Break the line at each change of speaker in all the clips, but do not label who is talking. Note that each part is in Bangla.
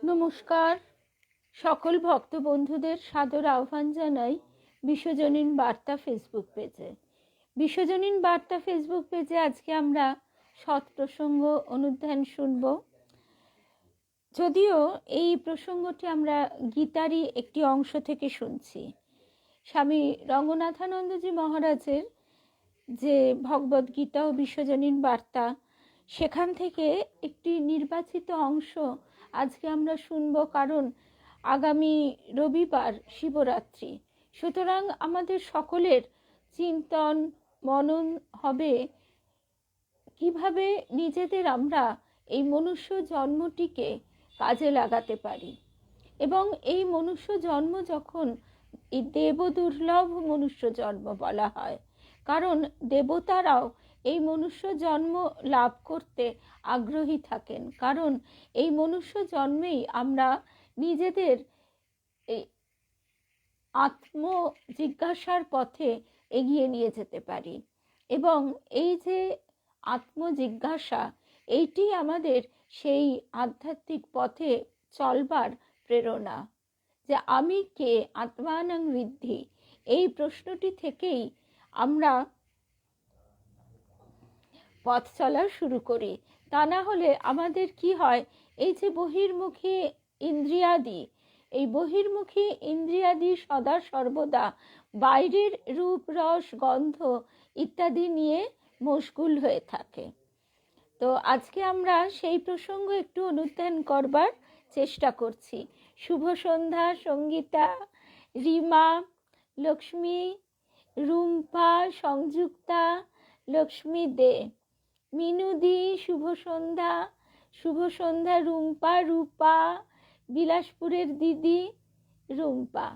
নমস্কার, সকল ভক্ত বন্ধুদের সাদর আহ্বান জানাই বিশ্বজনীন বার্তা ফেসবুক পেজে। বিশ্বজনীন বার্তা ফেসবুক পেজে আজকে আমরা সৎ প্রসঙ্গ অনুধ্যান শুনব। যদিও এই প্রসঙ্গটি আমরা গীতারই একটি অংশ থেকে শুনছি। স্বামী রঙ্গনাথানন্দজি মহারাজের যে ভগবদ গীতা ও বিশ্বজনীন বার্তা, সেখান থেকে একটি নির্বাচিত অংশ আজকে আমরা শুনব, কারণ আগামী রবিবার শিবরাত্রি। সুতরাং আমাদের সকলের চিন্তন মনন হবে কিভাবে নিজেদের আমরা এই মনুষ্য জন্মটিকে কাজে লাগাতে পারি। এবং এই মনুষ্য জন্ম যখন এই দেবদুর্লভ মনুষ্য জন্ম বলা হয়, কারণ দেবতারাও এই মনুষ্য জন্ম লাভ করতে আগ্রহী থাকেন, কারণ এই মনুষ্য জন্মেই আমরা নিজেদের এই আত্ম জিজ্ঞাসার পথে এগিয়ে নিয়ে যেতে পারি। এবং এই যে আত্মজিজ্ঞাসা, এইটি আমাদের সেই আধ্যাত্মিক পথে চলবার প্রেরণা। যে আমি কে, আত্মানং বিদ্ধি, এই প্রশ্নটি থেকেই আমরা পথ চলা শুরু করি। তা না হলে আমাদের কি হয়, এই যে বহির্মুখী ইন্দ্রিয়াদি, এই বহির্মুখী ইন্দ্রিয়াদি সদা সর্বদা বাইরের রূপ রস গন্ধ ইত্যাদি নিয়ে মশগুল হয়ে থাকে। তো আজকে আমরা সেই প্রসঙ্গ একটু অনুধ্যান করবার চেষ্টা করছি। শুভ সন্ধ্যা সঙ্গীতা, রিমা, লক্ষ্মী, রুম্পা, সংযুক্তা, লক্ষ্মী দে, মিনুদি, শুভ সন্ধ্যা, শুভ সন্ধ্যা রুম্পা, রূপা, বিলাসপুরের দিদি রুম্পা।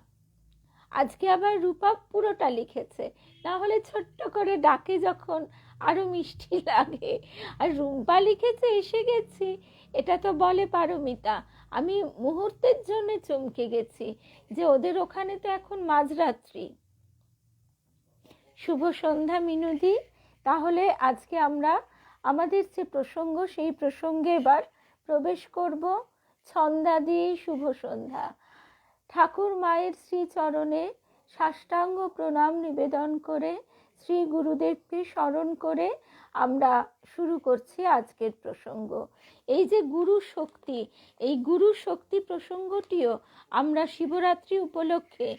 আজকে আবার রূপা পুরোটা লিখেছে, না হলে ছোট্ট করে ডাকে যখন আরো মিষ্টি লাগে। আর রুম্পা লিখেছে এসে গেছি, এটা তো বলে পারমিতা। আমি মুহূর্তের জন্য চমকে গেছি যে ওদের ওখানে তো এখন মাঝরাত্রি। শুভ সন্ধ্যা মিনুদি। তাহলে আজকে আমরা আমাদের যে প্রসঙ্গ, সেই প্রসঙ্গে এবার প্রবেশ করব। ছন্দাদি শুভ সন্ধ্যা। ঠাকুর মায়ের শ্রীচরণে সাষ্টাঙ্গ প্রণাম নিবেদন করে, শ্রী গুরুদেবকে স্মরণ করে আমরা শুরু করছি আজকের প্রসঙ্গ। এই যে গুরু শক্তি, এই গুরু শক্তি প্রসঙ্গটিও আমরা শিবরাত্রি উপলক্ষে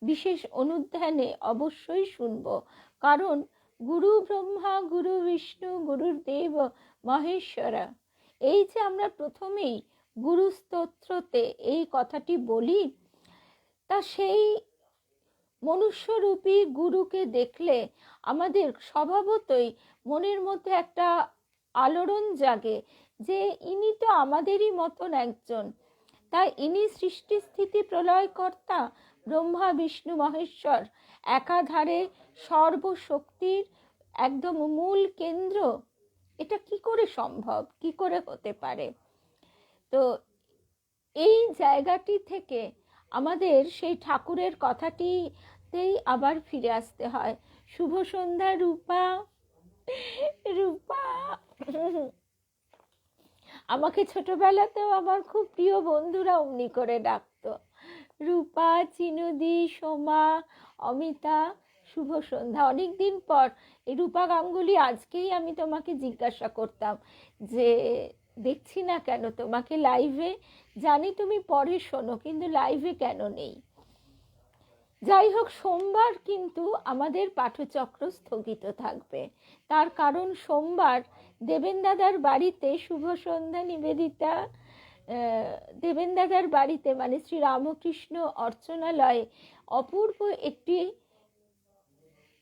বিশেষ অনুধ্যানে অবশ্যই শুনব। কারণ গুরু ব্রহ্মা, গুরু বিষ্ণু, গুরুদেব মহেশ্বরা, এই যে আমরা প্রথমেই গুরু স্তোত্রতে এই কথাটি বলি, তা সেই মনুষ্যরূপী গুরুকে দেখলে আমাদের স্বভাবতই মনের মধ্যে একটা আলোড়ন জাগে যে ইনি তো আমাদেরই মতন একজন। তাই ইনি সৃষ্টি স্থিতি প্রলয়কর্তা, ব্রহ্মা বিষ্ণু মহেশ্বর, একাধারে সর্বশক্তির একদম মূল কেন্দ্র। এটা কি করে সম্ভব, কি করে হতে পারে? তো এই জায়গাটি থেকে আমাদের সেই ঠাকুরের কথাটিতেই আবার ফিরে আসতে হয়। শুভ সন্ধ্যা রূপা। রূপা আমাকে ছোটবেলাতেও আমার খুব প্রিয় বন্ধুরা অমনি করে ডাকতো। রূপা, চিনুদি, সোমা, অমিতা, শুভ সন্ধ্যা। অনেকদিন পর এই রূপা গাঙ্গুলি, আজকেই আমি তোমাকে জিজ্ঞাসা করতাম যে দেখছি না কেন তোমাকে লাইভে। জানি তুমি পরে শোনো, কিন্তু লাইভে কেন নেই? যাই হোক, সোমবার কিন্তু আমাদের পাঠচক্র স্থগিত থাকবে। তার কারণ সোমবার দেবেন দাদার বাড়িতে শুভ সন্ধ্যা নিবেদিতা, দেবেন দাদার বাড়িতে মানে শ্রী রামকৃষ্ণ অর্চনালয়ে অপূর্ব একটি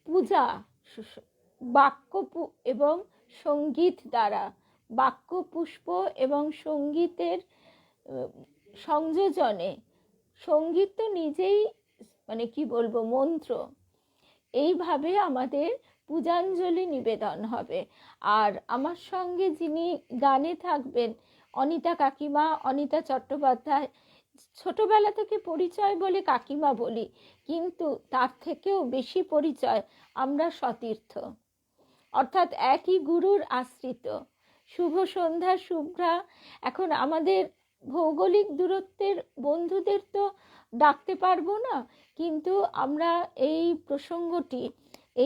পূজা, বাক্য এবং সঙ্গীত দ্বারা, বাক্য পুষ্প এবং সঙ্গীতের সংযোজনে, সঙ্গীত তো নিজেই মানে কি বলবো মন্ত্র, এইভাবে আমাদের পূজাঞ্জলি নিবেদন হবে। আর আমার সঙ্গে যিনি গানে থাকবেন, অনিতা কাকিমা, অনিতা চট্টোপাধ্যায়। ছোটবেলা থেকে পরিচয় বলে কাকিমা বলি, কিন্তু তার থেকেও বেশি পরিচয় আমরা সতীর্থ, অর্থাৎ একই গুরুর আশ্রিত। শুভ সন্ধ্যা শুভ্রা। এখন আমাদের ভৌগোলিক দূরত্বের বন্ধুদের তো ডাকতে পারবো না, কিন্তু আমরা এই প্রসঙ্গটি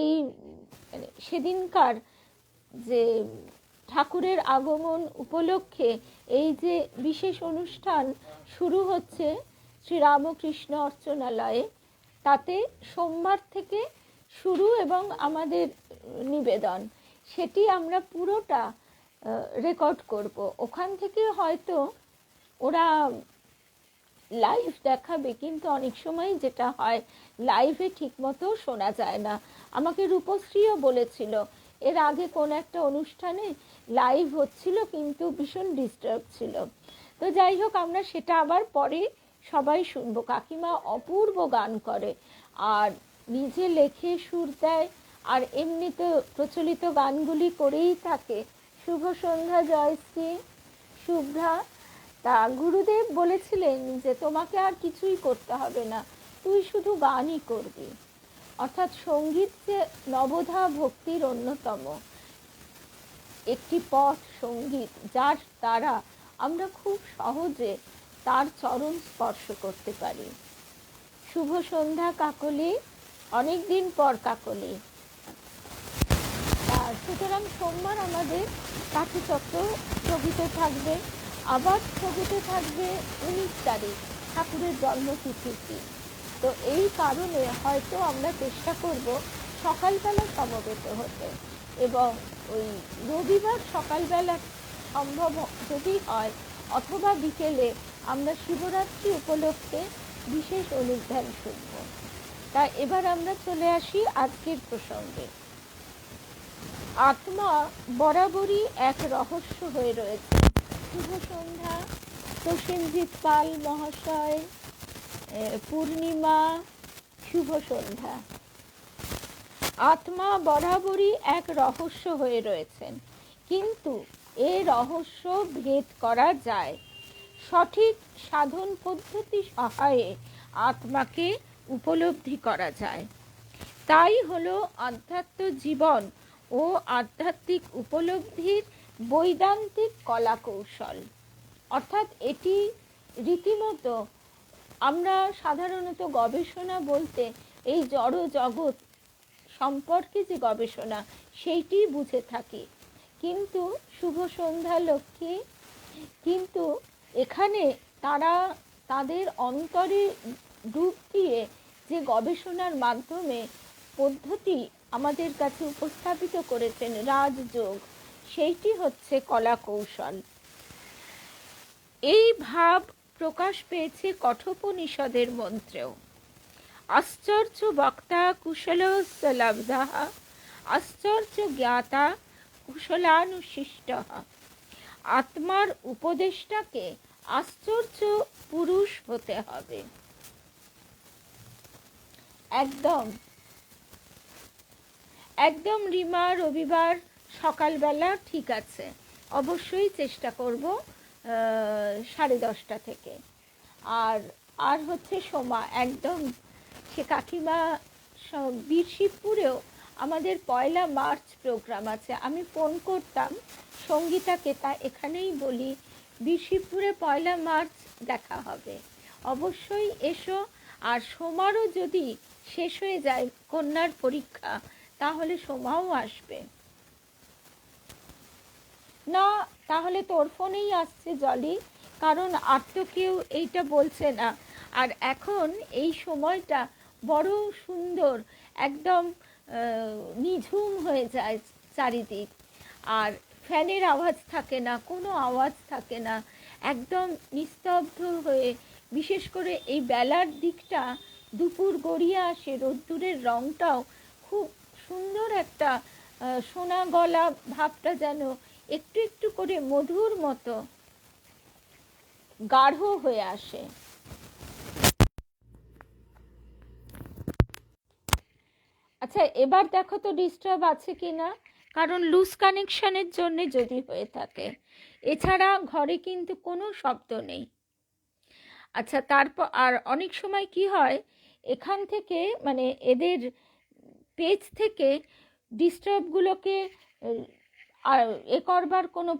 এই সেদিনকার যে ঠাকুরের আগমন উপলক্ষে এই যে বিশেষ অনুষ্ঠান শুরু হচ্ছে শ্রীরামকৃষ্ণ অর্চনালয়ে, তাতে সোমবার থেকে শুরু এবং আমাদের নিবেদন, সেটি আমরা পুরোটা রেকর্ড করব। ওখান থেকে হয়তো ওরা লাইভ দেখাবে, কিন্তু অনেক সময় যেটা হয় লাইভে ঠিকমতো শোনা যায় না। আমাকে রূপশ্রীও বলেছিল এর আগে কোন একটা অনুষ্ঠানে লাইভ হচ্ছিল কিন্তু ভীষণ ডিস্টার্ব ছিল। তো যাই হোক, আমরা সেটা আবার পরে সবাই শুনবো। কাকিমা অপূর্ব গান করে আর নিজে লেখে সুর দেয়, আর এমনি তো প্রচলিত গানগুলি করেই থাকে। শুভ সন্ধ্যা জয়শ্রী, শুভ্রা। তা গুরুদেব বলেছিলেন যে তোমাকে আর কিছুই করতে হবে না, তুই শুধু গানই করবি। অর্থাৎ সঙ্গীত যে নবধা ভক্তির অন্যতম একটি পথ, সঙ্গীত, যার দ্বারা আমরা খুব সহজে তার চরণ স্পর্শ করতে পারি। শুভ সন্ধ্যা কাকলি, অনেক দিন পর কাকলি। সুতরাং সোমবার আমাদের কাঠিচক্র স্থগিত থাকবে, আবার স্থগিত থাকবে 19 তারিখ ঠাকুরের জন্মতিথিটি। তো এই কারণে হয়তো আমরা চেষ্টা করব সকালবেলা সমবেত হতে, এবং ওই রবিবার সকালবেলা সম্ভব যদি হয়, অথবা বিকেলে আমরা শিবরাত্রি উপলক্ষে বিশেষ অনুধ্যান শুনব। তা এবার আমরা চলে আসি আজকের প্রসঙ্গে। আত্মা বরাবরই এক রহস্য হয়ে রয়েছে। শুভ সন্ধ্যা প্রসেনজিৎ পাল মহাশয়, পূর্ণিমা, শুভ সন্ধ্যা। আত্মা বরাবরই এক রহস্য হয়ে রয়েছেন, কিন্তু এ রহস্য ভেদ করা যায়। সঠিক সাধন পদ্ধতি সহায়ে আত্মাকে উপলব্ধি করা যায়। তাই হলো আধ্যাত্ম জীবন ও আধ্যাত্মিক উপলব্ধির বৈদান্তিক কলা কৌশল। অর্থাৎ এটি রীতিমতো আমরা সাধারণত গবেষণা বলতে এই জড় জগৎ সম্পর্কে যে গবেষণা সেইটি বুঝে থাকি, কিন্তু শুভ সন্ধ্যা লক্ষ্মী, কিন্তু এখানে তারা তাদের অন্তরে ডুব দিয়ে যে গবেষণার মাধ্যমে পদ্ধতি আমাদের কাছে উপস্থাপিত করেছেন, রাজযোগ, সেইটি হচ্ছে কলা কৌশল। এই ভাব প্রকাশ পেয়েছে কঠোপনিষদের মন্ত্রেও। আশ্চর্য বক্তা কুশলস্য লব্ধঃ, আশ্চর্য জ্ঞাতা কুশলানুশিষ্টঃ। আত্মার উপদেষ্টাকে আশ্চর্য পুরুষ হতে হবে। একদম একদম রিমা, রবিবার সকালবেলা ঠিক আছে, অবশ্যই চেষ্টা করব 10:30 থেকে। আর আর হচ্ছে সোমা, একদম সে কাকিমা বীরশিবপুরেও আমাদের 1 মার্চ প্রোগ্রাম আছে। আমি ফোন করতাম সঙ্গীতাকে, তা এখানেই বলি বীরশিবপুরে 1 মার্চ দেখা হবে, অবশ্যই এসো। আর সোমারও যদি শেষ হয়ে যায় কন্যার পরীক্ষা, তাহলে সোমাও আসবে না, তাহলে তোর ফোনেই আসছে জলি, কারণ আর তো কেউ এইটা বলছে না। আর এখন এই সময়টা বড় সুন্দর, একদম নিঝুম হয়ে যায় চারিদিক, আর ফ্যানের আওয়াজ থাকে না, কোনো আওয়াজ থাকে না, একদম নিস্তব্ধ হয়ে, বিশেষ করে এই বেলার দিকটা, দুপুর গড়িয়ে আসে, রোদ্দুরের রঙটাও খুব সুন্দর, একটা সোনা গলা ভাবটা যেন একটু একটু করে মধুর মতো গাঢ় হয়ে আসে। আচ্ছা, এবার দেখো তো ডিস্টার্ব আছে কিনা, কারণ লুজ কানেকশনের জন্য যদি হয়ে থাকে, এছাড়া ঘরে কিন্তু কোনো শব্দ নেই। আচ্ছা, তারপর আর অনেক সময় কি হয়, এখান থেকে মানে এদের পেজ থেকে ডিস্টার্বগুলোকে আর করবার কোনো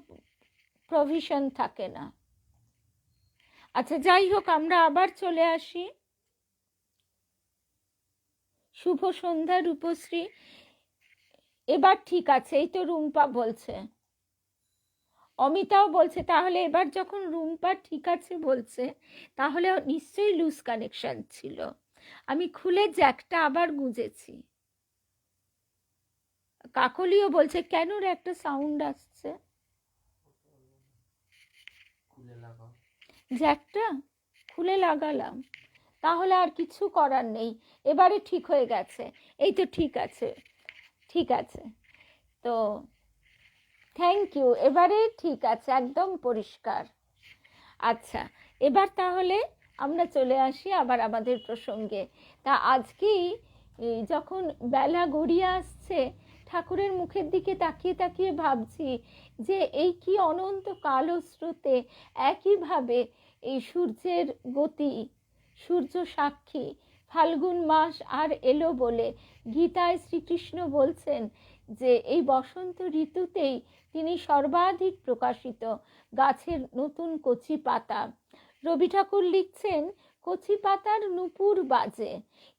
প্রভিশন থাকে না। আচ্ছা, যাই হোক, আমরা আবার চলে আসি। শুভ সন্ধ্যা রূপশ্রী। এবার ঠিক আছে, এই তো রুম্পা বলছে, অমিতাও বলছে। তাহলে এবার যখন রুম্পা ঠিক আছে বলছে, তাহলে নিশ্চয়ই লুজ কানেকশন ছিল। আমি খুলে জ্যাকটা আবার গুঁজেছি। কাকলিও বলছে কেন রে একটা সাউন্ড আসছে। জ্যাকটা খুলে লাগালাম, তাহলে আর কিছু করার নেই। এবারে ঠিক হয়ে গেছে, এই তো ঠিক আছে, ঠিক আছে। তো থ্যাংক ইউ, এবারে ঠিক আছে, একদম পরিষ্কার। আচ্ছা, এবার তাহলে আমরা চলে আসি আবার আমাদের প্রসঙ্গে। তা আজকেই যখন বেলা গড়িয়ে আসছে, ঠাকুরের মুখের দিকে তাকিয়ে তাকিয়ে ভাবছি যে এই কি অনন্ত কালো স্রোতে একইভাবে এই সূর্যের গতি, সূর্য সাক্ষী, ফাল্গুন মাস আর এলো বলে গীতায় শ্রীকৃষ্ণ বলছেন যে এই বসন্ত ঋতুতেই তিনি সর্বাধিক প্রকাশিত, গাছের নতুন কচি পাতা। রবি ঠাকুর লিখছেন কচি পাতার নূপুর বাজে।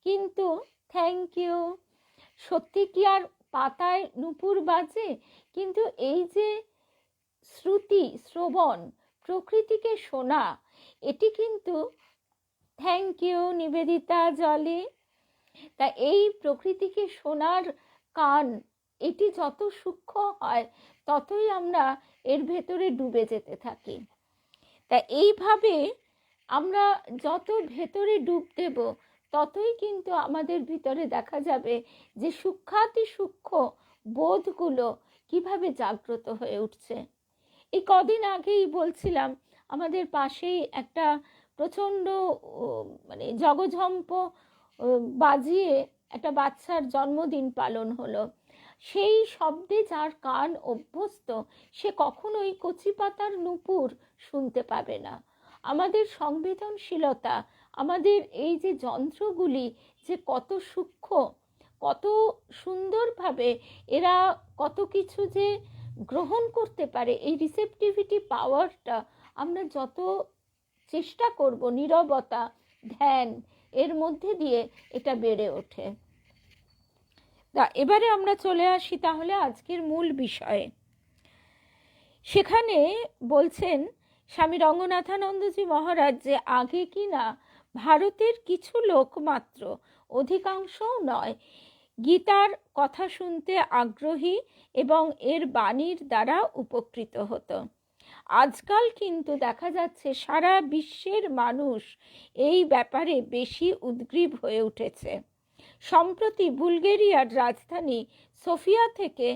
কিন্তু থ্যাংক ইউ, সত্যি কি আর পাতায় নূপুর বাজে? কিন্তু এই যে শ্রুতি শ্রবণ, প্রকৃতিকে শোনা, এটি কিন্তু, থ্যাংক ইউ নিবেদিতা জলি, তা এই প্রকৃতিকে শোনার কান, এটি যত সূক্ষ্ম হয় ততই আমরা এর ভেতরে ডুবে যেতে থাকি। তা এইভাবে আমরা যত ভেতরে ডুব দেব, ততই কিন্তু আমাদের ভিতরে দেখা যাবে যে সূক্ষ্মাতি সূক্ষ্ম বোধগুলো কিভাবে জাগ্রত হয়ে উঠছে। এই কদিন আগেই বলছিলাম, আমাদের পাশেই একটা প্রচণ্ড মানে জগঝম্প বাজিয়ে একটা বাচ্চার জন্মদিন পালন হলো। সেই শব্দে যার কান অভ্যস্ত, সে কখনোই কচি পাতার নূপুর শুনতে পাবে না। আমাদের সংবেদনশীলতা, আমাদের এই যে যন্ত্রগুলি যে কত সূক্ষ্ম, কত সুন্দরভাবে এরা কত কিছু যে গ্রহণ করতে পারে, এই রিসেপটিভিটি পাওয়ারটা আমরা যত চেষ্টা করব, নীরবতা, ধ্যান, এর মধ্যে দিয়ে এটা বেড়ে ওঠে। তা এবারে আমরা চলে আসি তাহলে আজকের মূল বিষয়ে। সেখানে বলছেন স্বামী রঙ্গনাথানন্দজি মহারাজ যে আগে কি না ভারতের কিছু লোক মাত্র, অধিকাংশও নয়, গীতার কথা শুনতে আগ্রহী এবং এর বাণীর দ্বারা উপকৃত হতো। আজকাল কিন্তু দেখা যাচ্ছে সারা বিশ্বের মানুষ এই ব্যাপারে বেশি উদ্গ্রীব হয়ে উঠেছে। সম্প্রতি বুলগেরিয়ার রাজধানী সোফিয়া থেকে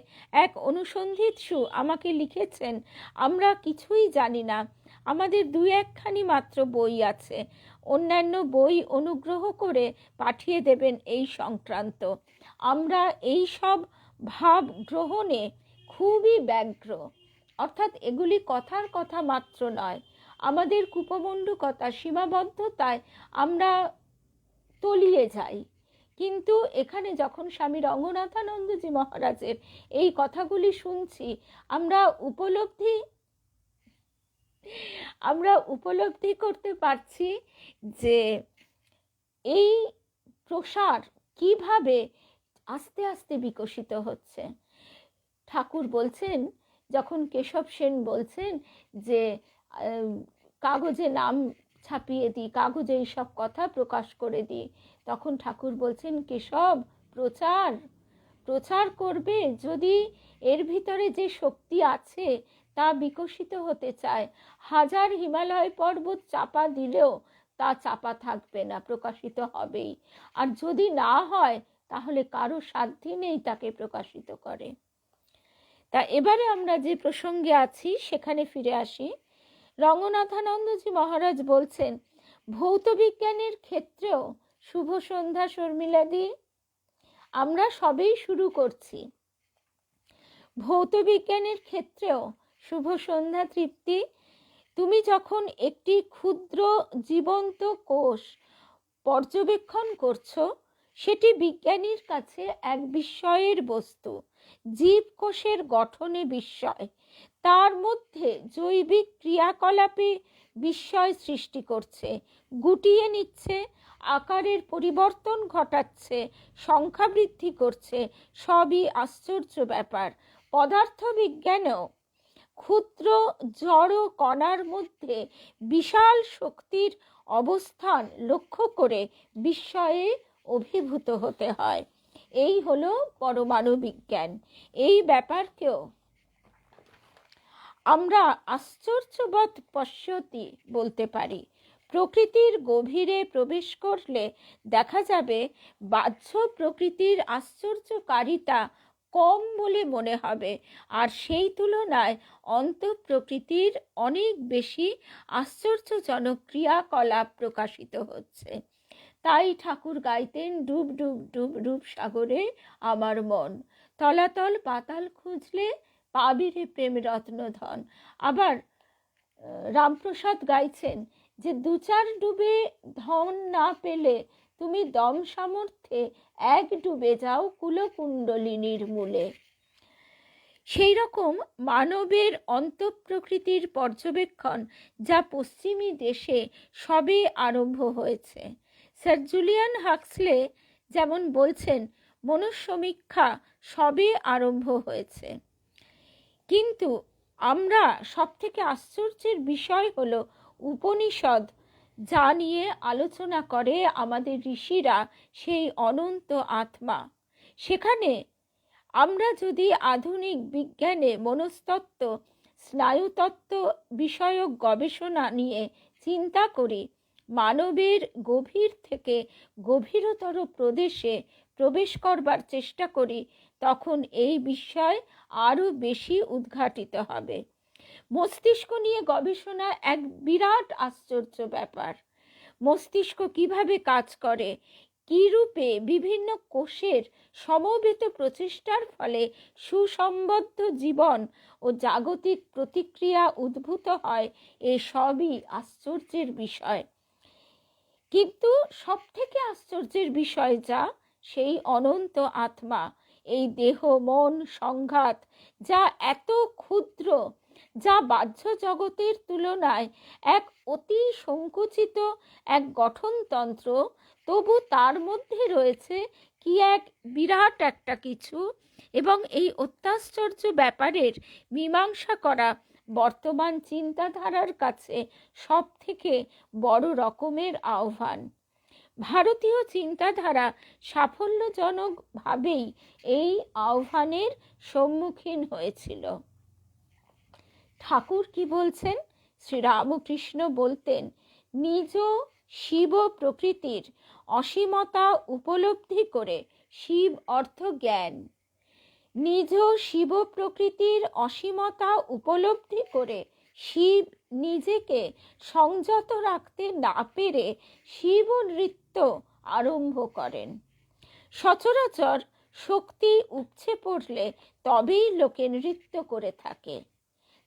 এক অনুসন্ধিৎসু আমাকে লিখেছেন, আমরা কিছুই জানি না, আমাদের 2-1খানি মাত্র বই আছে, অন্যান্য বই অনুগ্রহ করে পাঠিয়ে দেবেন এই সংক্রান্ত। আমরা এই সব ভাব গ্রহণে খুবই ব্যগ্র, অর্থাৎ এগুলি কথার কথা মাত্র নয়, আমাদের কুপমণ্ডুকতা, সীমাবদ্ধতায় আমরা তলিয়ে যাই। কিন্তু এখানে যখন স্বামী রঙ্গনাথানন্দজি মহারাজের এই কথাগুলি শুনছি, আমরা উপলব্ধি করতে পারছি যে এই প্রসার কিভাবে আস্তে আস্তে বিকশিত হচ্ছে। ঠাকুর বলছেন, যখন কেশব সেন বলছেন যে কাগজে নাম ছাপিয়ে দিই, কাগজে এইসব কথা প্রকাশ করে দিই, তখন ঠাকুর বলছেন কেশব প্রচার করবে, যদি এর ভিতরে যে শক্তি আছে তা বিকশিত হতে চায়, 1000 হিমালয় পর্বত চাপা দিলেও তা চাপা থাকবে না, প্রকাশিত হবেই। আর যদি না হয় তাহলে কারো সাধ্যি নেই তাকে প্রকাশিত করে। তা এবারে আমরা যে প্রসঙ্গে আছি সেখানে ফিরে আসি। রঙ্গনাথানন্দজি মহারাজ বলছেন ভৌত বিজ্ঞানের ক্ষেত্রেও, শুভ সন্ধ্যা শর্মিলাদি, আমরা সবেই শুরু করছি, ভৌত বিজ্ঞানের ক্ষেত্রেও শুভ সন্ধ্যা তৃপ্তি, তুমি যখন একটি ক্ষুদ্র জীবন্ত কোষ পর্যবেক্ষণ করছো, সেটি বিজ্ঞানীর কাছে এক বিস্ময়ের বস্তু, জীবকোষের গঠনে বিস্ময়। তার মধ্যে জৈবিক ক্রিয়াকলাপে বিস্ময় সৃষ্টি করছে, গুটিয়ে নিচ্ছে, আকারের পরিবর্তন ঘটাচ্ছে, সংখ্যা বৃদ্ধি করছে। সবই আশ্চর্য ব্যাপার। পদার্থবিজ্ঞানেও ক্ষুদ্র জড় কণার মধ্যে বিশাল শক্তির অবস্থান লক্ষ্য করে বিস্ময়ে অভিভূত হতে হয়। এই হলো পরমাণু বিজ্ঞান। এই ব্যাপারকেও আমরা আশ্চর্যবৎ পশ্যতি বলতে পারি। প্রকৃতির গভীরে প্রবেশ করলে দেখা যাবে বাহ্য প্রকৃতির আশ্চর্যকারিতা কম বলে মনে হবে, আর সেই তুলনায় অন্তঃপ্রকৃতির অনেক বেশি আশ্চর্যজনক ক্রিয়াকলাপ প্রকাশিত হচ্ছে। তাই ঠাকুর গাইতেন, ডুব ডুব ডুব ডুব সাগরে আমার মন, তলাতল পাতাল খুঁজলে পাবি রে প্রেম রত্ন ধন। আবার রামপ্রসাদ গাইছেন যে দু চার ডুবে ধন না পেলে তুমি দম সামর্থ্যে এক ডুবে যাও কুলকুণ্ডলিনীর মূলে। সেই রকম মানবের অন্তঃপ্রকৃতির পর্যবেক্ষণ যা পশ্চিমী দেশে সবে আরম্ভ হয়েছে। স্যার জুলিয়ান হাক্সলে যেমন বলছেন, মনঃসমীক্ষা সবে আরম্ভ হয়েছে। কিন্তু আমরা সবথেকে আশ্চর্যের বিষয় হলো উপনিষদ যা নিয়ে আলোচনা করে আমাদের ঋষিরা, সেই অনন্ত আত্মা। সেখানে আমরা যদি আধুনিক বিজ্ঞানে মনস্তত্ত্ব, স্নায়ুতত্ত্ব বিষয়ক গবেষণা নিয়ে চিন্তা করি, মানবের গভীর থেকে গভীরতর প্রদেশে প্রবেশ করবার চেষ্টা করি, তখন এই বিষয় আরও বেশি উদ্ঘাটিত হবে। মস্তিষ্ক নিয়ে গবেষণা এক বিরাট আশ্চর্য ব্যাপার। মস্তিষ্ক কিভাবে কাজ করে, কী রূপে বিভিন্ন কোষের সমবেত প্রচেষ্টার ফলে সুসম্বদ্ধ জীবন ও জাগতিক প্রতিক্রিয়া উদ্ভূত হয়, এ সবই আশ্চর্যের বিষয়। কিন্তু সবথেকে আশ্চর্যের বিষয় যা, সেই অনন্ত আত্মা, এই দেহ মন সংঘাত যা এত ক্ষুদ্র, যা বাহ্য জগতের তুলনায় এক অতি সংকুচিত এক গঠনতন্ত্র, তবু তার মধ্যে রয়েছে কি এক বিরাট একটা কিছু। এবং এই অত্যাশ্চর্য ব্যাপারের মীমাংসা করা বর্তমান চিন্তাধারার কাছে সব থেকে বড় রকমের আহ্বান। ভারতীয় চিন্তাধারা সাফল্যজনকভাবেই এই আহ্বানের সম্মুখীন হয়েছিল। ঠাকুর কি বলছেন? শ্রীরামকৃষ্ণ বলতেন, নিজ শিব প্রকৃতির অসীমতা উপলব্ধি করে, শিব অর্থ জ্ঞান, নিজ শিব প্রকৃতির অসীমতা উপলব্ধি করে শিব নিজেকে সংযত রাখতে না পেরে শিব নৃত্য আরম্ভ করেন। সচরাচর শক্তি উপচে পড়লে তবেই লোকে নৃত্য করে থাকে।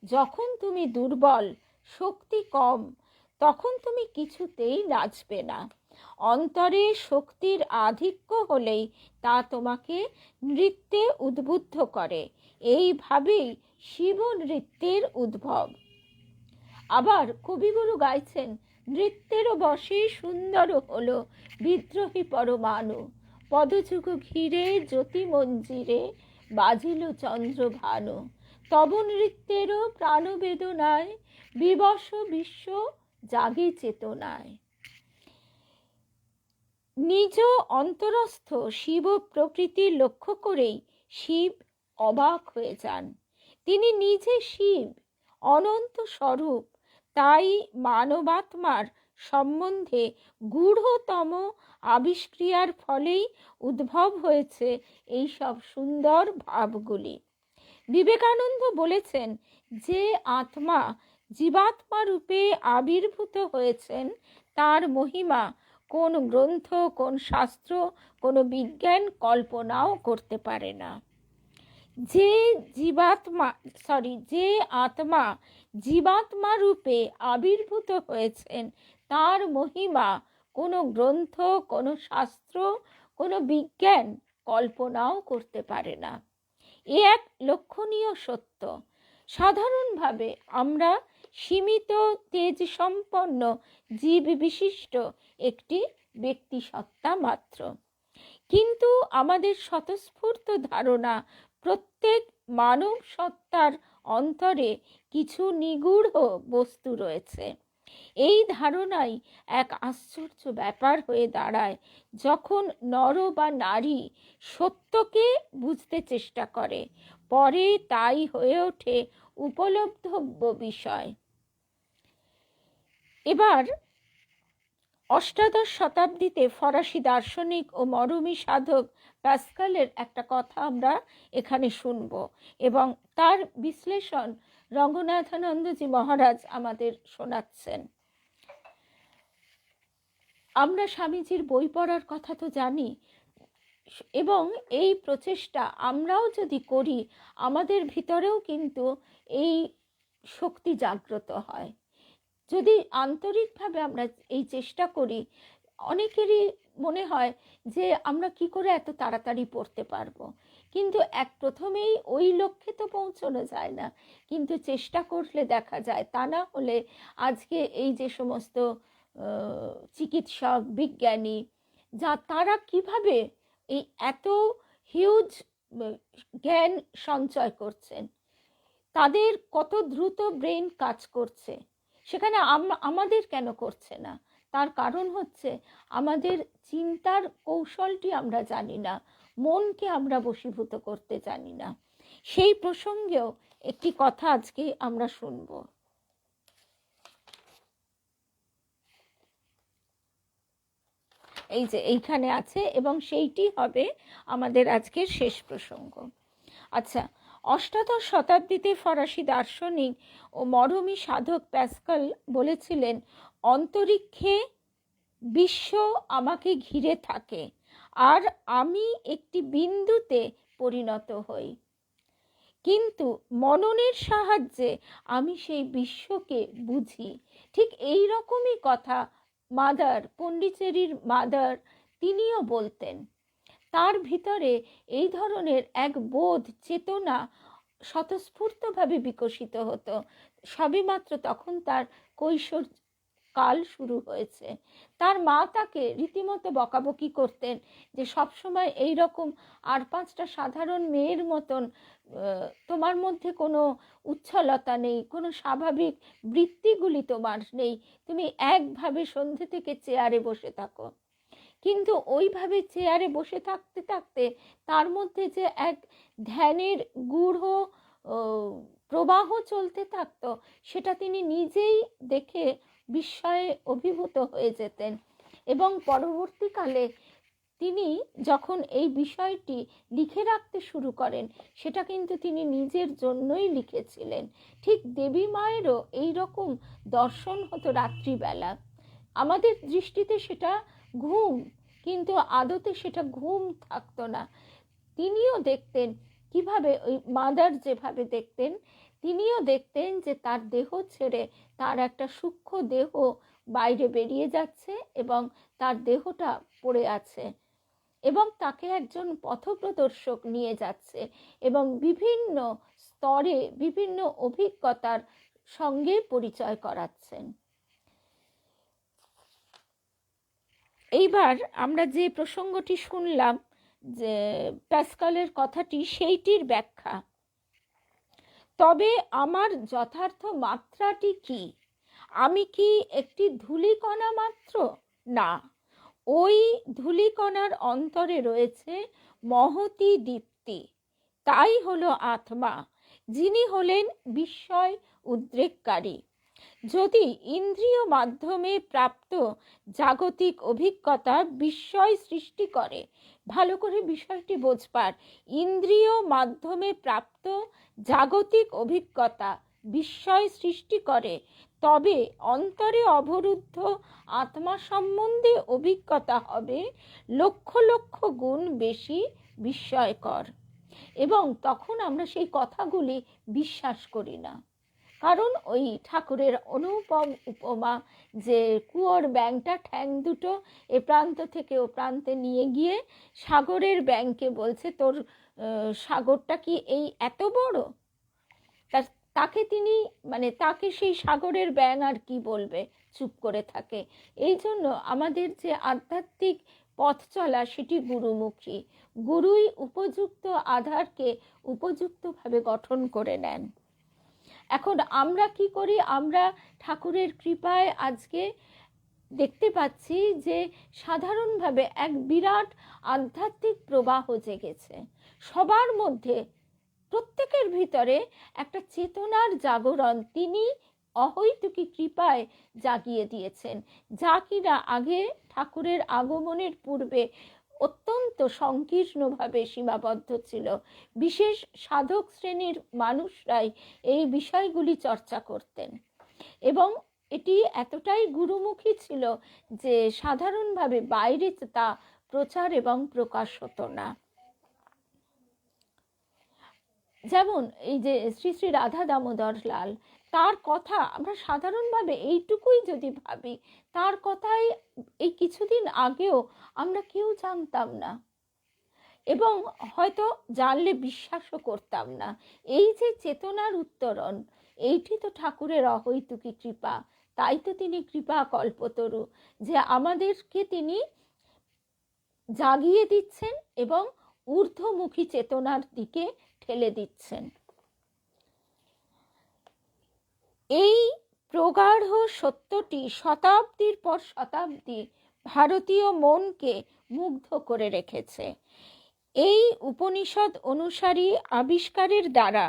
যখন তুমি দুর্বল, শক্তি কম, তখন তুমি কিছুতেই নাচবে না। অন্তরে শক্তির আধিক্য হলেই তা তোমাকে নৃত্যে উদ্বুদ্ধ করে। এইভাবেই শিব নৃত্যের উদ্ভব। আবার কবিগুরু গাইছেন, নৃত্যের বশে সুন্দর হলো বিদ্রোহী পরমাণু, পদযুগ ঘিরে জ্যোতি মঞ্জিরে বাজিল চন্দ্রভানু, তব নৃত্যেরও প্রাণবেদনায় বিবশ বিশ্ব জাগে চেতনায়। নিজ অন্তরস্থ শিব প্রকৃতি লক্ষ্য করেই শিব অবাক হয়ে যান। তিনি নিজে শিব, অনন্ত স্বরূপ। তাই মানবাত্মার সম্বন্ধে গূঢ়তম আবিষ্ক্রিয়ার ফলেই উদ্ভব হয়েছে এই সব সুন্দর ভাবগুলি। বিবেকানন্দ বলেছেন, যে আত্মা জীবাত্মা রূপে আবির্ভূত হয়েছেন, তার মহিমা কোন গ্রন্থ, কোন শাস্ত্র, কোন বিজ্ঞান কল্পনাও করতে পারে না। যে আত্মা জীবাত্মা রূপে আবির্ভূত হয়েছেন, তার মহিমা কোনো গ্রন্থ, কোনো শাস্ত্র, কোনো বিজ্ঞান কল্পনাও করতে পারে না। এ এক লক্ষণীয় সত্য। সাধারণভাবে আমরা সীমিত তেজ সম্পন্ন জীব বিশিষ্ট একটি ব্যক্তিসত্তা মাত্র, কিন্তু আমাদের স্বতঃস্ফূর্ত ধারণা প্রত্যেক মানব সত্তার অন্তরে কিছু নিগূঢ় বস্তু রয়েছে। এই ধারণাই এক আশ্চর্য ব্যাপার হয়ে দাঁড়ায় যখন নর বা নারী সত্যকে বুঝতে চেষ্টা করে, পরে তাই হয়ে ওঠে উপলব্ধব্য বিষয়। এবার অষ্টাদশ শতাব্দীতে ফরাসি দার্শনিক ও মরমী সাধক প্যাস্কালের একটা কথা আমরা এখানে শুনব, এবং তার বিশ্লেষণ রঙ্গনাথানন্দজি মহারাজ আমাদের শোনাচ্ছেন। আমরা স্বামীজির বই পড়ার কথা তো জানি, এবং এই প্রচেষ্টা আমরাও যদি করি আমাদের ভিতরেও কিন্তু এই শক্তি জাগ্রত হয়। যদি আন্তরিকভাবে আমরা এই চেষ্টা করি, অনেকেরই মনে হয় যে আমরা কি করে এত তাড়াতাড়ি পড়তে পারবো, কিন্তু প্রথমেই ওই লক্ষ্যে তো পৌঁছানো যায় না, কিন্তু চেষ্টা করলে দেখা যায়। তা না হলে আজকে এই যে সমস্ত চিকিৎসক, বিজ্ঞানী, তারা কিভাবে এই এত হিউজ জ্ঞান সঞ্চয় করছেন, তাদের কত দ্রুত ব্রেন কাজ করছে, সেখানে আমাদের কেন করছে না? তার কারণ হচ্ছে আমাদের চিন্তার কৌশলটি আমরা জানি না, মনকে আমরা বশীভূত করতে জানি না। সেই প্রসঙ্গেও একটি কথা আজকে আমরা শুনব। এই যে এইখানে আছে, এবং সেইটি হবে আমাদের আজকের শেষ প্রসঙ্গ। আচ্ছা, অষ্টাদশ শতাব্দীতে ফরাসি দার্শনিক ও মরমী সাধক প্যাস্কাল বলেছিলেন, অন্তরিক্ষে বিশ্ব আমাকে ঘিরে থাকে আর আমি একটি বিন্দুতে পরিণত হই, কিন্তু মননের সাহায্যে আমি সেই বিশ্বকে বুঝি। ঠিক এই রকমই কথা মাদার, পণ্ডিচেরির মাদার, তিনিও বলতেন। তার ভিতরে এই ধরনের এক বোধ, চেতনা স্বতঃস্ফূর্তভাবে বিকশিত হতো সবেমাত্র তখন তার কৈশোর কাল শুরু হয়েছে। তার মা তাকে রীতিমতো বকাবকি করতেন যে সবসময় এই রকম আর পাঁচটা সাধারণ মেয়ের মতন তোমার মধ্যে কোনো উচ্ছলতা নেই, কোনো স্বাভাবিক বৃত্তিগুলি তোমার নেই, তুমি একভাবে সন্ধে থেকে চেয়ারে বসে থাকো। কিন্তু ওইভাবে চেয়ারে বসে থাকতে থাকতে তার মধ্যে যে এক ধ্যানের গূঢ় প্রবাহ চলতে থাকতো, সেটা তিনি নিজেই দেখে বিস্ময়ে অভিভূত হয়ে যেতেন। এবং পরবর্তীকালে তিনি যখন এই বিষয়টি লিখে রাখতে শুরু করেন, সেটা কিন্তু তিনি নিজের জন্যই লিখেছিলেন। ঠিক দেবী মায়েরও এই রকম দর্শন হতো রাত্রিবেলা। আমাদের দৃষ্টিতে সেটা ঘুম, কিন্তু আদতে সেটা ঘুম থাকতো না। তিনিও দেখতেন কিভাবে, ওই মাদার যেভাবে দেখতেন, তিনিও দেখতেন যে তার দেহ ছেড়ে তার একটা সূক্ষ্ম দেহ বাইরে বেরিয়ে যাচ্ছে এবং তার দেহটা পড়ে আছে, এবং তাকে একজন পথপ্রদর্শক নিয়ে যাচ্ছে এবং বিভিন্ন স্তরে বিভিন্ন অভিজ্ঞতার সঙ্গে পরিচয় করাচ্ছেন। এইবার আমরা যে প্রসঙ্গটি শুনলাম, যে প্যাস্কালের কথাটি, সেইটির ব্যাখ্যা। তবে আমার যথার্থ মাত্রাটি কি? আমি কি একটি ধূলিকণা মাত্র? না, ওই ধূলিকণার অন্তরে রয়েছে মহতী দীপ্তি। তাই হলো আত্মা, যিনি হলেন বিস্ময় উদ্রেককারী। যদি ইন্দ্রিয় মাধ্যমে প্রাপ্ত জাগতিক অভিজ্ঞতা বিস্ময় সৃষ্টি করে, ভালো করে বিষয়টি বোঝবার, ইন্দ্রিয় মাধ্যমে প্রাপ্ত জাগতিক অভিজ্ঞতা বিস্ময় সৃষ্টি করে, তবে অন্তরে অবরুদ্ধ আত্মা সম্বন্ধে অভিজ্ঞতা হবে লক্ষ লক্ষ গুণ বেশি বিস্ময়কর। এবং তখন আমরা সেই কথাগুলি বিশ্বাস করি না, কারণ ওই ঠাকুরের অনুপম উপমা, যে কুয়োর ব্যাঙটা ঠ্যাং দুটো এ প্রান্ত থেকে ও প্রান্তে নিয়ে গিয়ে সাগরের ব্যাঙকে বলছে, তোর সাগরটা কি এই এত বড়? তাকে তিনি তাকে সেই সাগরের ব্যাঙ আর কি বলবে, চুপ করে থাকে। এই জন্য আমাদের যে আধ্যাত্মিক পথ চলা সেটি গুরুমুখী। গুরুই উপযুক্ত আধারকে উপযুক্তভাবে গঠন করে নেন। এখন আমরা কি করি? আমরা ঠাকুরের কৃপায় আজকে দেখতে পাচ্ছি যে সাধারণভাবে এক বিরাট আধ্যাত্মিক প্রবাহ জেগেছে সবার মধ্যে, প্রত্যেকের ভিতরে একটা চেতনার জাগরণ তিনি অহৈতুকী কৃপায় জাগিয়ে দিয়েছেন, যা কিনা আগে ঠাকুরের আগমনের পূর্বে অত্যন্ত সংকীর্ণভাবে সীমাবদ্ধ ছিল। বিশেষ সাধক শ্রেণীর মানুষরাই এই বিষয়গুলি চর্চা করতেন এবং এটি এতটাই গুরুমুখী ছিল যে সাধারণভাবে বাইরে তা প্রচার এবং প্রকাশ হতো না। যেমন এই যে শ্রী শ্রী রাধা দামোদর লাল, তার কথা আমরা সাধারণভাবে এইটুকুই যদি ভাবি, তার কথাই এই কিছুদিন আগেও আমরা কেউ জানতাম না এবং হয়তো জানলে বিশ্বাসও করতাম না। এই যে চেতনার উত্তরণ, এইটি তো ঠাকুরের অহৈতুকী কৃপা। তাই তো তিনি কৃপা কল্পতরু, যে আমাদেরকে তিনি জাগিয়ে দিচ্ছেন এবং ঊর্ধ্বমুখী চেতনার দিকে ঠেলে দিচ্ছেন। এই প্রগাঢ় সত্যটি শতাব্দীর পর শতাব্দী ভারতীয় মনকে মুগ্ধ করে রেখেছে। এই উপনিষদ অনুসারী আবিষ্কারের দ্বারা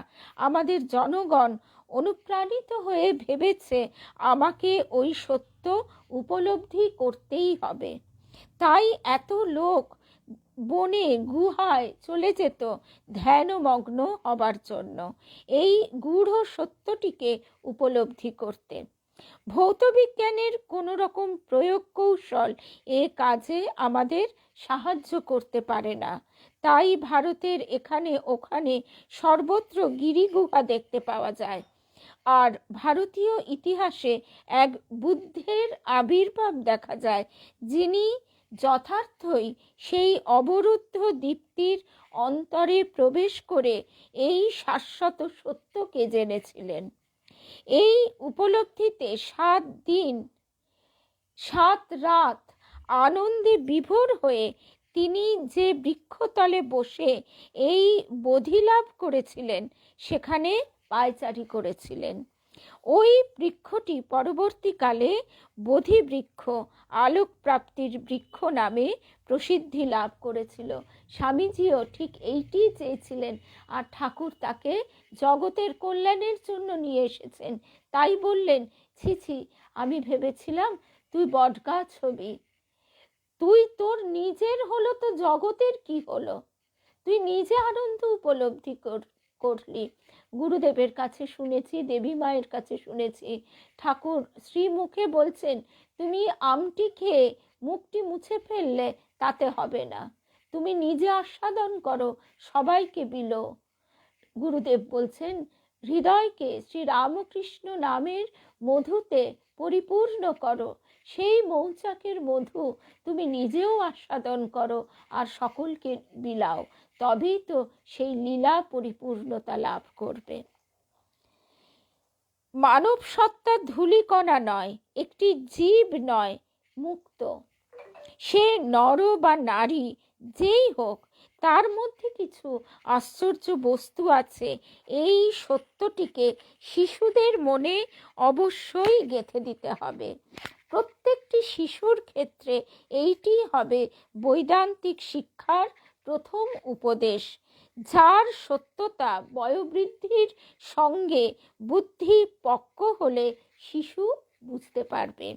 আমাদের জনগণ অনুপ্রাণিত হয়ে ভেবেছে আমাকে ওই সত্য উপলব্ধি করতেই হবে। তাই এত লোক বনে গুহায় চলে যেত ধ্যানমগ্ন হবার জন্য, এই গূঢ় সত্যটিকে উপলব্ধি করতে। ভৌতবিজ্ঞানের কোনো রকম প্রয়োগ কৌশল এ কাজে আমাদের সাহায্য করতে পারে না। তাই ভারতের এখানে ওখানে সর্বত্র গিরিগুহা দেখতে পাওয়া যায়। আর ভারতীয় ইতিহাসে এক বুদ্ধের আবির্ভাব দেখা যায়, যিনি যথার্থই সেই অবরুদ্ধ দীপ্তির অন্তরে প্রবেশ করে এই শাশ্বত সত্যকে জেনেছিলেন। এই উপলব্ধিতে 7 দিন 7 রাত আনন্দে বিভোর হয়ে তিনি যে বৃক্ষতলে বসে এই বোধিলাভ করেছিলেন, সেখানে পায়চারি করেছিলেন। ওই বৃক্ষটি পরবর্তীকালে বোধি বৃক্ষ, আলোক প্রাপ্তির বৃক্ষ নামে প্রসিদ্ধি লাভ করেছিল। স্বামীজিও ঠিক এইটি চেয়েছিলেন, আর ঠাকুর তাকে জগতের কল্যাণের জন্য নিয়ে এসেছেন। তাই বললেন, ছি ছি, আমি ভেবেছিলাম তুই বটগাছ হবি, তুই তোর নিজের হলো তো জগতের কি হলো? তুই নিজে আনন্দ উপলব্ধি করলি। গুরুদেবের কাছে শুনেছি, দেবী মায়ের কাছে শুনেছি, ঠাকুর শ্রীমুখে বলছেন, তুমি আমটি খেয়ে মুখটি মুছে ফেললে তাতে হবে না, তুমি নিজে আস্বাদন করো, সবাইকে বিলো। গুরুদেব বলছেন, হৃদয়কে শ্রী রামকৃষ্ণ নামের মধুতে পরিপূর্ণ করো, সেই মৌচাকের মধু তুমি নিজেও আস্বাদন করো আর সকলকে বিলাও, তবেই তো সেই লীলা পরিপূর্ণতা লাভ করবে। মানব সত্তা ধূলিকণা নয়, একটি জীব নয়, মুক্ত। সে নর বা নারী যেই হোক, তার মধ্যে কিছু আশ্চর্য বস্তু আছে। এই সত্যটিকে শিশুদের মনে অবশ্যই গেঁথে দিতে হবে। প্রত্যেকটি শিশুর ক্ষেত্রে এইটি হবে বৈদান্তিক শিক্ষার প্রথম উপদেশ, যার সত্যতা বয়োবৃদ্ধির সঙ্গে বুদ্ধি পক্ক হলে শিশু বুঝতে পারবে।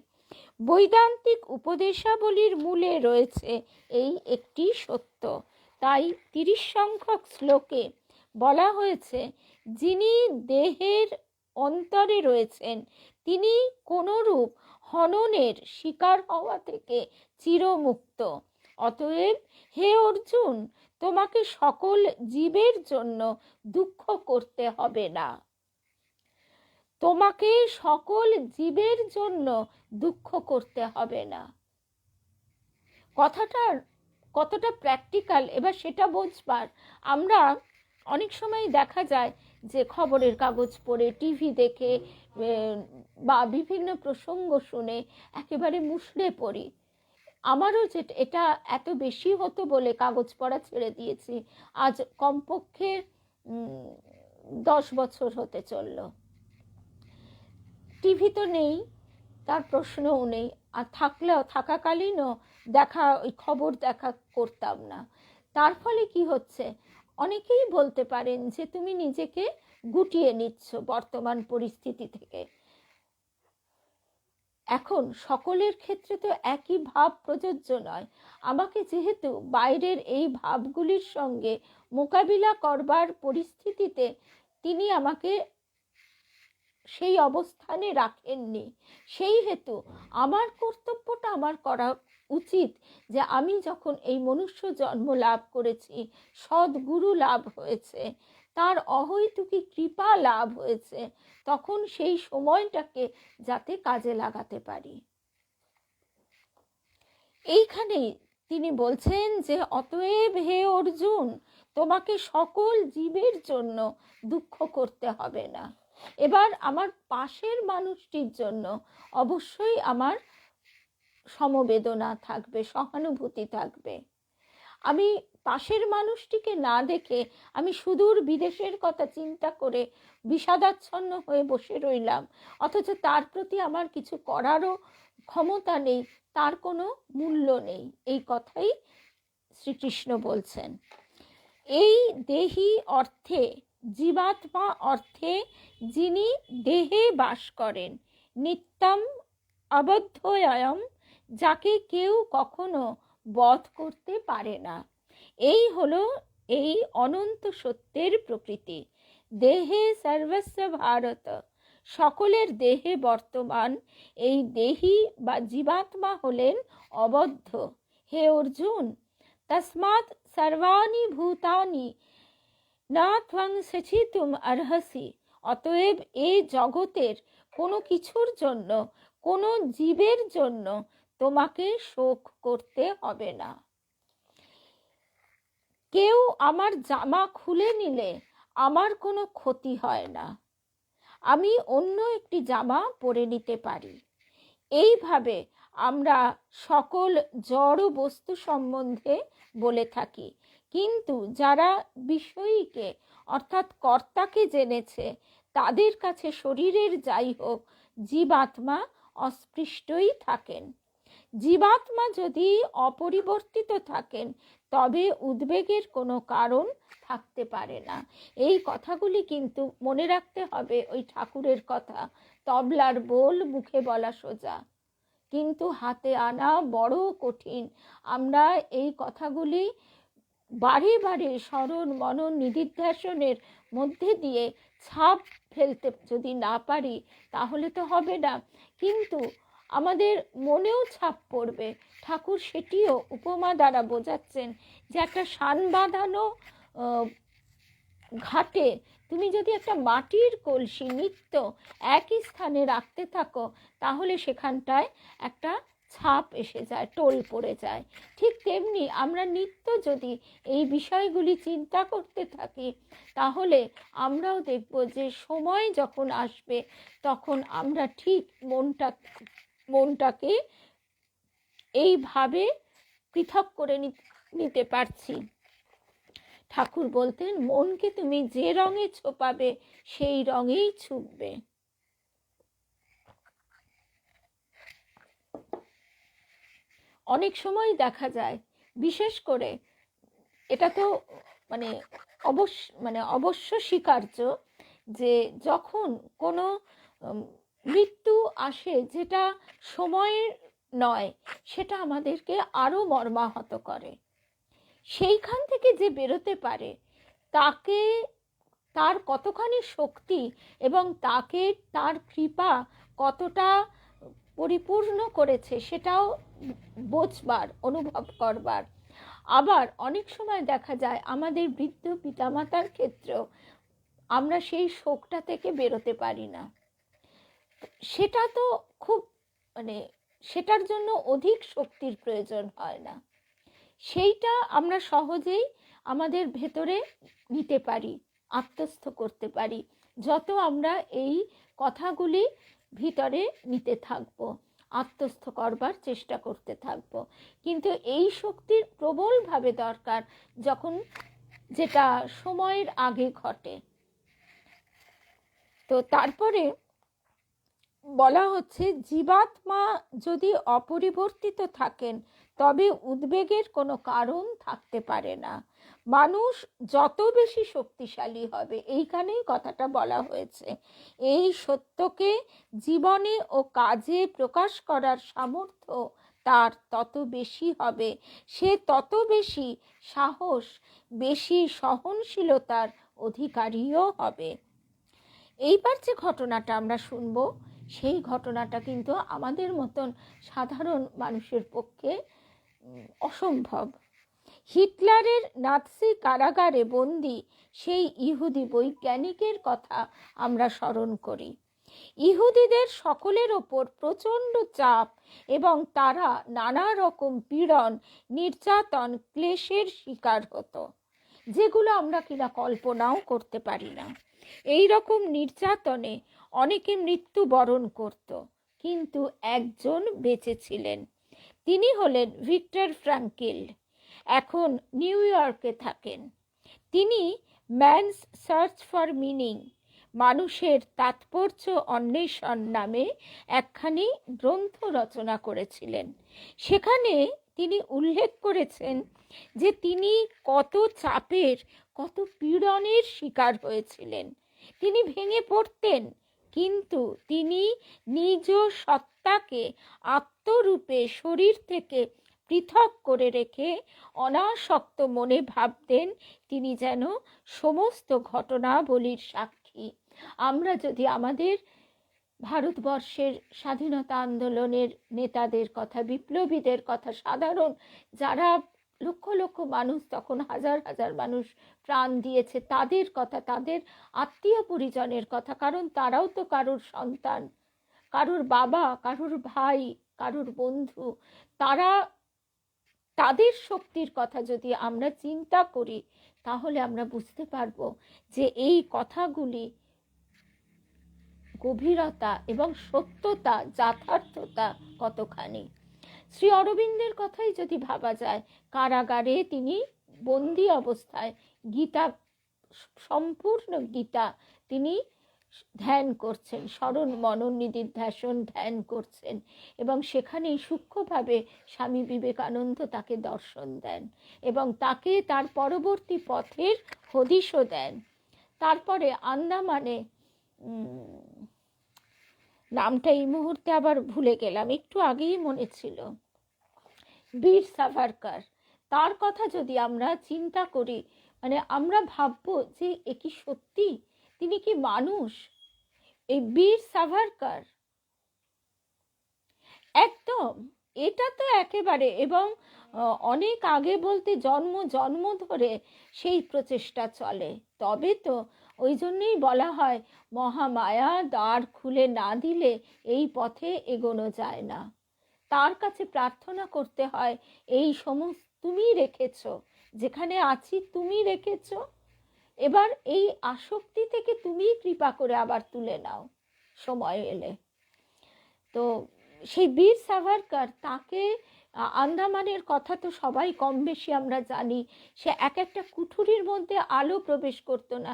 বৈদান্তিক উপদেশাবলীর মূলে রয়েছে এই একটি সত্য। তাই 30 সংখ্যক শ্লোকে বলা হয়েছে, যিনি দেহের অন্তরে রয়েছেন তিনি কোনরূপ হননের শিকার হওয়া থেকে চিরমুক্ত। অতএব হে অর্জুন, তোমাকে সকল জীবের জন্য দুঃখ করতে হবে না। তোমাকে সকল জীবের জন্য দুঃখ করতে হবে না। কথাটার কতটা প্র্যাকটিক্যাল এবার সেটা বুঝবার। আমরা অনেক সময় দেখা যায় যে খবরের কাগজ পড়ে, টিভি দেখে বা বিভিন্ন প্রসঙ্গ শুনে একেবারে মুষড়ে পড়ি। আমারও এটা এত বেশি হতো বলে কাগজ পড়া ছেড়ে দিয়েছি। আজ কমপক্ষে 10 বছর হতে চললো। টিভি তো নেই, তার প্রশ্নও নেই, আর থাকাকালীনও ওই খবর দেখা করতাম না। তার ফলে কি হচ্ছে, অনেকেই বলতে পারেন যে তুমি নিজেকে গুটিয়ে নিচ্ছ বর্তমান পরিস্থিতি থেকে। এখন সকলের ক্ষেত্রে তো একই ভাব প্রযোজ্য নয়। আমাকে যেহেতু বাইরের এই ভাবগুলির সঙ্গে মোকাবিলা করবার পরিস্থিতিতে তিনি আমাকে সেই অবস্থানে রাখেননি, সেই হেতু আমার কর্তব্যটা আমার করা উচিত যে আমি যখন এই মনুষ্য জন্ম লাভ করেছি, সদ্গুরু লাভ হয়েছে, তার অহৈতুকী কৃপা লাভ হয়েছে, তখন সেই সময়টাকে যাতে কাজে লাগাতে পারি। এইখানেই তিনি বলছেন যে অতএব হে অর্জুন, তোমাকে সকল জীবের জন্য দুঃখ করতে হবে না। এবার আমার পাশের মানুষটির জন্য অবশ্যই আমার সমবেদনা থাকবে, সহানুভূতি থাকবে। আমি পাশের মানুষটিকে না দেখে আমি সুদূর বিদেশের কথা চিন্তা করে বিষাদাচ্ছন্ন হয়ে বসে রইলাম, অথচ তার প্রতি আমার কিছু করারও ক্ষমতা নেই, তার কোনো মূল্য নেই। এই কথাই শ্রীকৃষ্ণ বলছেন। এই দেহি অর্থে, জীবাত্মা অর্থে যিনি দেহে বাস করেন, নিত্যম অবধ্যয়ম, যাকে কেউ কখনো বধ করতে পারে না, এই হলো এই অনন্ত সত্যের প্রকৃতি। দেহে সর্বস্ব ভারত, সকলের দেহে বর্তমান এই দেহি বা জীবাত্মা হলেন অবদ্ধ। হে অর্জুন, তস্মাৎ সর্বাণি ভূতানি না ত্বং সচিতুম অর্হসি, অতএব এই জগতের কোনো কিছুর জন্য, কোনো জীবের জন্য তোমাকে শোক করতে হবে না। কেউ আমার জামা খুলে নিলে আমার কোনো ক্ষতি হয় না, আমি অন্য একটি জামা পরে নিতে পারি। এইভাবে আমরা সকল জড় বস্তু সম্বন্ধে বলে থাকি, কিন্তু যারা বিষয়ীকে অর্থাৎ কর্তাকে জেনেছে তাদের কাছে শরীরের যাই হোক জীবাত্মা অস্পৃষ্টই থাকেন। জীবাত্মা যদি অপরিবর্তিত থাকেন তবে উদ্বেগের কোনো কারণ থাকতে পারে না। এই কথাগুলি কিন্তু মনে রাখতে হবে, ওই ঠাকুরের কথা, তবলার বোল মুখে বলা সোজা, কিন্তু হাতে আনা বড় কঠিন। আমরা এই কথাগুলি বারে বারে স্মরণ মনন নিদিধ্যাসনের মধ্যে দিয়ে ছাপ ফেলতে যদি না পারি তাহলে তো হবে না, কিন্তু আমাদের মনেও ছাপ পড়বে। ঠাকুর সেটিও উপমা দ্বারা বোঝাচ্ছেন যে একটা শান বাঁধানো ঘাটে তুমি যদি একটা মাটির কলসি নিত্য একই স্থানে রাখতে থাকো তাহলে সেখানটায় একটা ছাপ এসে যায়, টোল পড়ে যায়। ঠিক তেমনি আমরা নিত্য যদি এই বিষয়গুলি চিন্তা করতে থাকি তাহলে আমরাও দেখব যে সময় যখন আসবে তখন আমরা ঠিক মনটাকে এইভাবে পৃথক করে নিতে পারছি। ঠাকুর বলতেন, মনকে তুমি যে রঙে ছোপাবে সেই রঙেই ছুপবে। অনেক সময় দেখা যায়, বিশেষ করে এটা তো অবশ্য স্বীকার্য যে যখন কোনো মৃত্যু আসে যেটা সময়ের নয়, সেটা আমাদেরকে আরো মর্মাহত করে। সেইখান থেকে যে বেরোতে পারে তাকে, তার কতখানি শক্তি এবং তাকে তার কৃপা কতটা পরিপূর্ণ করেছে সেটাও বোঝবার, অনুভব করবার। আবার অনেক সময় দেখা যায় আমাদের বৃদ্ধ পিতামাতার ক্ষেত্রেও আমরা সেই শোকটা থেকে বেরোতে পারি না। সেটা তো খুব সেটার জন্য অধিক শক্তির প্রয়োজন হয় না, সেইটা আমরা সহজেই আমাদের ভেতরে নিতে পারি। আত্মস্থ করতে পারি, যত আমরা এই কথাগুলি ভিতরে নিতে থাকবো, আত্মস্থ করবার চেষ্টা করতে থাকব। কিন্তু এই শক্তির প্রবলভাবে দরকার যখন যেটা সময়ের আগে ঘটে। তো তারপরে বলা হচ্ছে, জীবাত্মা যদি অপরিবর্তিত থাকেন তবে উদ্বেগের কোনো কারণ থাকতে পারে না। মানুষ যত বেশি শক্তিশালী হবে, এইখানেই কথাটা বলা হয়েছে, এই সত্যকে জীবনে ও কাজে প্রকাশ করার সামর্থ্য তার তত বেশি হবে, সে তত বেশি সাহস, বেশি সহনশীলতার অধিকারীও হবে। এইবার যে ঘটনাটা আমরা শুনব, সেই ঘটনাটা কিন্তু আমাদের মতন সাধারণ মানুষের পক্ষে অসম্ভব। হিটলারের নাৎসি কারাগারে বন্দি সেই ইহুদি বৈজ্ঞানিকের কথা আমরা স্মরণ করি। ইহুদিদের সকলের ওপর প্রচণ্ড চাপ এবং তারা নানা রকম পীড়ন, নির্যাতন, ক্লেশের শিকার হতো, যেগুলো আমরা কিনা কল্পনাও করতে পারি না। এই রকম নির্যাতনে অনেকে মৃত্যুবরণ করত, কিন্তু একজন বেঁচে ছিলেন। তিনি হলেন ভিক্টর ফ্রাঙ্কেল। এখন নিউ ইয়র্কে থাকেন। তিনি ম্যানস সার্চ ফর মিনিং, মানুষের তাৎপর্য অন্বেষণ নামে একখানি গ্রন্থ রচনা করেছিলেন। সেখানে তিনি উল্লেখ করেছেন যে তিনি কত চাপের, কত পীড়নের শিকার হয়েছিলেন। তিনি ভেঙে পড়তেন, কিন্তু তিনি নিজ সত্তাকে আত্মরূপে শরীর থেকে পৃথক করে রেখে অনাসক্ত মনে ভাবতেন তিনি যেন সমস্ত ঘটনাবলীর সাক্ষী। আমরা যদি আমাদের ভারতবর্ষের স্বাধীনতা আন্দোলনের নেতাদের কথা, বিপ্লবীদের কথা, সাধারণ যারা লক্ষ লক্ষ মানুষ, তখন হাজার হাজার মানুষ প্রাণ দিয়েছে, তাদের কথা, তাদের আত্মীয় পরিজনের কথা, কারণ তারাও তো কারোর সন্তান, কারোর বাবা, কারোর ভাই, কারোর বন্ধু, তাদের শক্তির কথা যদি আমরা চিন্তা করি, তাহলে আমরা বুঝতে পারবো যে এই কথাগুলি গভীরতা এবং সত্যতা, যথার্থতা কতখানি। শ্রী অরবিন্দের কথাই যদি ভাবা যায়, কারাগারে তিনি বন্দি অবস্থায় গীতা, সম্পূর্ণ গীতা তিনি ধ্যান করছেন, স্মরণ মনন নিদিধ্যাসন ধ্যান করছেন, এবং সেখানেই সূক্ষ্মভাবে স্বামী বিবেকানন্দ তাকে দর্শন দেন এবং তাকে তার পরবর্তী পথের হদিশও দেন। তারপরে আন্দামানে, নামটা এই মুহূর্তে আবার ভুলে গেলাম, একটু আগেই মনে ছিল, বীর সাভারকার, তার কথা যদি আমরা চিন্তা করি, মানে আমরা ভাববো যে এ কি সত্যি, তিনি কি মানুষ? এই বীর সাভারকার একদম, এটা তো একেবারে, এবং অনেক আগে বলতে জন্ম জন্ম ধরে সেই প্রচেষ্টা চলে। তবে তো ওই জন্যই বলা হয়, মহামায়া দ্বার খুলে না দিলে এই পথে এগোনো যায় না। তার কাছে প্রার্থনা করতে হয়, এই সমস্ত তুমি রেখেছ, যেখানে আছি তুমি রেখেছ, এবার এই আসক্তি থেকে তুমি কৃপা করে আবার তুলে নাও সময় এলে। তো সেই বীর সাভারকার, তাকে আন্দামানের কথা তো সবাই কম বেশি আমরা জানি। সে এক একটা কুঠুরির মধ্যে আলো প্রবেশ করতো না,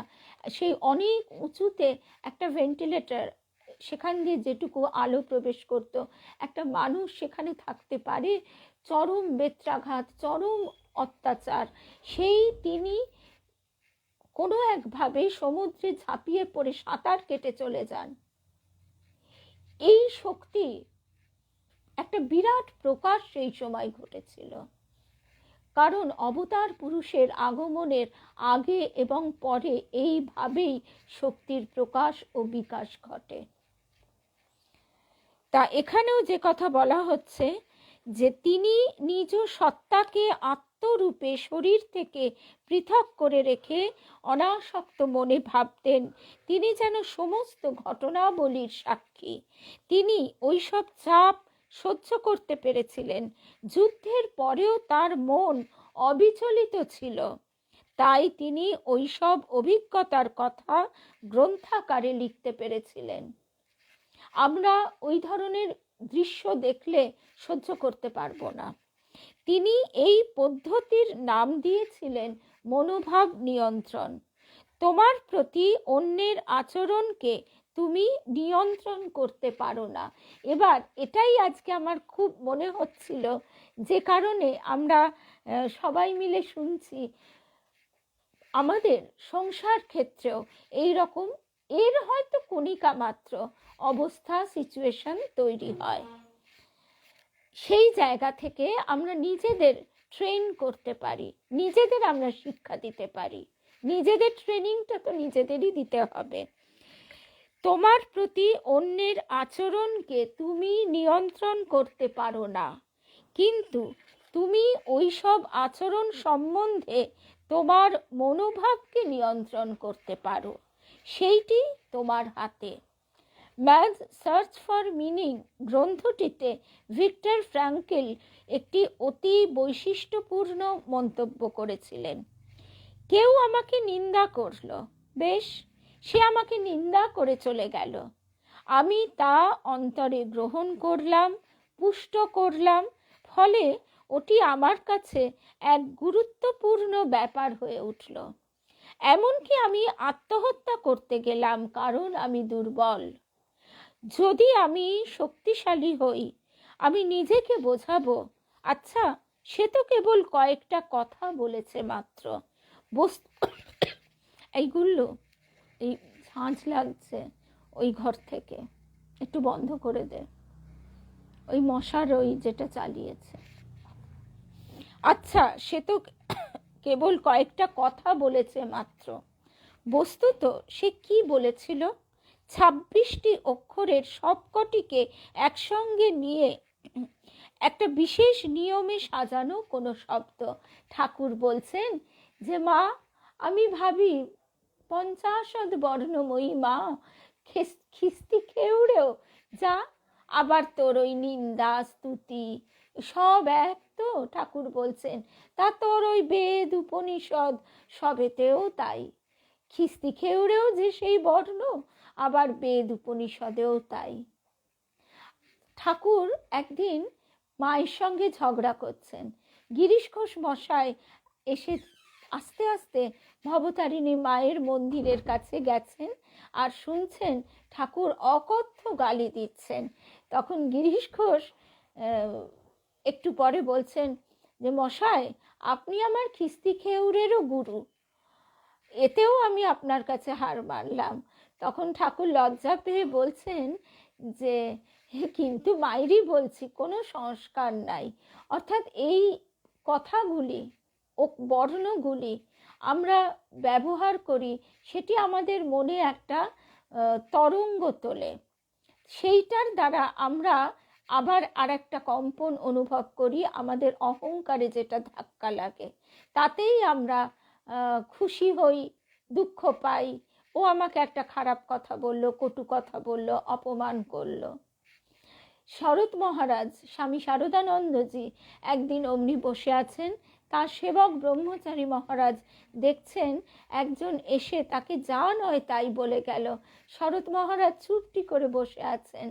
সেই অনেক উঁচুতে একটা ভেন্টিলেটর, সেখান দিয়ে যেটুকু আলো প্রবেশ করতো, একটা মানুষ সেখানে থাকতে পারে? চরম বেত্রাঘাত, চরম অত্যাচার, সেই তিনি কোনো একভাবে সমুদ্রে ঝাঁপিয়ে পড়ে সাঁতার কেটে চলে যান। এই শক্তি একটা বিরাট প্রকাশ সেই সময় ঘটেছিল, কারণ অবতার পুরুষের আগমনের আগে এবং পরে এইভাবেই শক্তির প্রকাশ ও বিকাশ ঘটে। তা এখানেও যে কথা বলা হচ্ছে, যে তিনি নিজ সত্তাকে আত্মরূপে শরীর থেকে পৃথক করে রেখে অনাসক্ত মনে ভাবতেন তিনি যেন সমস্ত ঘটনাবলীর সাক্ষী। তিনি ওইসব চাপ সহ্য করতে পেরেছিলেন, যুদ্ধের পরেও তার মন অবিচলিত ছিল। তাই তিনি ওইসব অভিজ্ঞতার কথা গ্রন্থাকারে লিখতে পেরেছিলেন। আমরা ওই ধরনের দৃশ্য দেখলে সহ্য করতে পারবো না। তিনি এই পদ্ধতির নাম দিয়েছিলেন মনোভাব নিয়ন্ত্রণ। তোমার প্রতি অন্যের আচরণকে তুমি নিয়ন্ত্রণ করতে পারো না। এবার এটাই আজকে আমার খুব মনে হচ্ছিল, যে কারণে আমরা সবাই মিলে শুনছি, আমাদের সংসার ক্ষেত্রেও এই রকম এর হয়তো কণিকা মাত্র অবস্থা, সিচুয়েশন তৈরি হয়। সেই জায়গা থেকে আমরা নিজেদের ট্রেন করতে পারি, নিজেদের আমরা শিক্ষা দিতে পারি। নিজেদের ট্রেনিংটা তো নিজেদেরই দিতে হবে। তোমার প্রতি অন্যের আচরণকে তুমি নিয়ন্ত্রণ করতে পারো না, কিন্তু তুমি ওই সব আচরণ সম্বন্ধে তোমার মনোভাবকে নিয়ন্ত্রণ করতে পারো, সেইটি তোমার হাতে। ম্যানস সার্চ ফর মিনিং গ্রন্থটিতে ভিক্টর ফ্র্যাঙ্কেল একটি অতি বৈশিষ্ট্যপূর্ণ মন্তব্য করেছিলেন। কেউ আমাকে নিন্দা করল, বেশ, সে আমাকে নিন্দা করে চলে গেল। আমি তা অন্তরে গ্রহণ করলাম, পুষ্ট করলাম, ফলে ওটি আমার কাছে এক গুরুত্বপূর্ণ ব্যাপার হয়ে উঠল। এমনকি আমি আত্মহত্যা করতে গেলাম, কারণ আমি দুর্বল। যদি আমি শক্তিশালী হই, আমি নিজেকে বোঝাবো, আচ্ছা, সে তো কেবল কয়েকটা কথা বলেছে মাত্র। এইগুলো, এই ঝাঁঝ লাগছে ওই ঘর থেকে, একটু বন্ধ করে দে, ওই মশার ওই যেটা চালিয়েছে। আচ্ছা, সে তো কেবল কয়েকটা কথা বলেছে মাত্র। বস্তুত সে কি বলেছিল? 26টি অক্ষরের সবকটিকে একসঙ্গে নিয়ে একটা বিশেষ নিয়মে সাজানো কোনো শব্দ। ঠাকুর বলছেন যে, মা, আমি ভাবি 50 বর্ণময়ী মা, খিস্তি খেউড়েও যা, আবার তোর ওই নিন্দা স্তুতি সব এক তো। ঠাকুর বলছেন তা তোর ওই বেদ উপনিষদ সবেতেও তাই। খিস্তি খেউড়েও যে সেই বর্ণ, আবার বেদ উপনিষদেও তাই। ঠাকুর একদিন মায়ের সঙ্গে ঝগড়া করছেন। গিরিশ ঘোষ মশাই এসে আস্তে আস্তে ভবতারিণী মায়ের মন্দিরের কাছে গেছেন আর শুনছেন ঠাকুর অকথ্য গালি দিচ্ছেন। তখন গিরিশ ঘোষ একটু পরে বলছেন যে, মশাই, আপনি আমার খিস্তি খেউড়েরও গুরু, এতেও আমি আপনার কাছে হার মানলাম। তখন ঠাকুর লজ্জা পেয়ে বলছেন যে, কিন্তু মায়েরই বলছি, কোনো সংস্কার নাই। অর্থাৎ এই কথাগুলি ও বর্ণগুলি আমরা ব্যবহার করি, সেটি আমাদের মনে একটা তরঙ্গ তোলে। সেইটার দ্বারা আমরা আবার আর একটা কম্পন অনুভব করি, আমাদের অহংকারে যেটা ধাক্কা লাগে, তাতেই আমরা খুশি হই, দুঃখ পাই। ও আমাকে একটা খারাপ কথা বললো, কটু কথা বললো, অপমান করলো। শরৎ মহারাজ, স্বামী শারদানন্দজি একদিন অমনি বসে আছেন, তার সেবক ব্রহ্মচারী মহারাজ দেখছেন একজন এসে তাকে যা নয় তাই বলে গেল। শরৎ মহারাজ চুপটি করে বসে আছেন,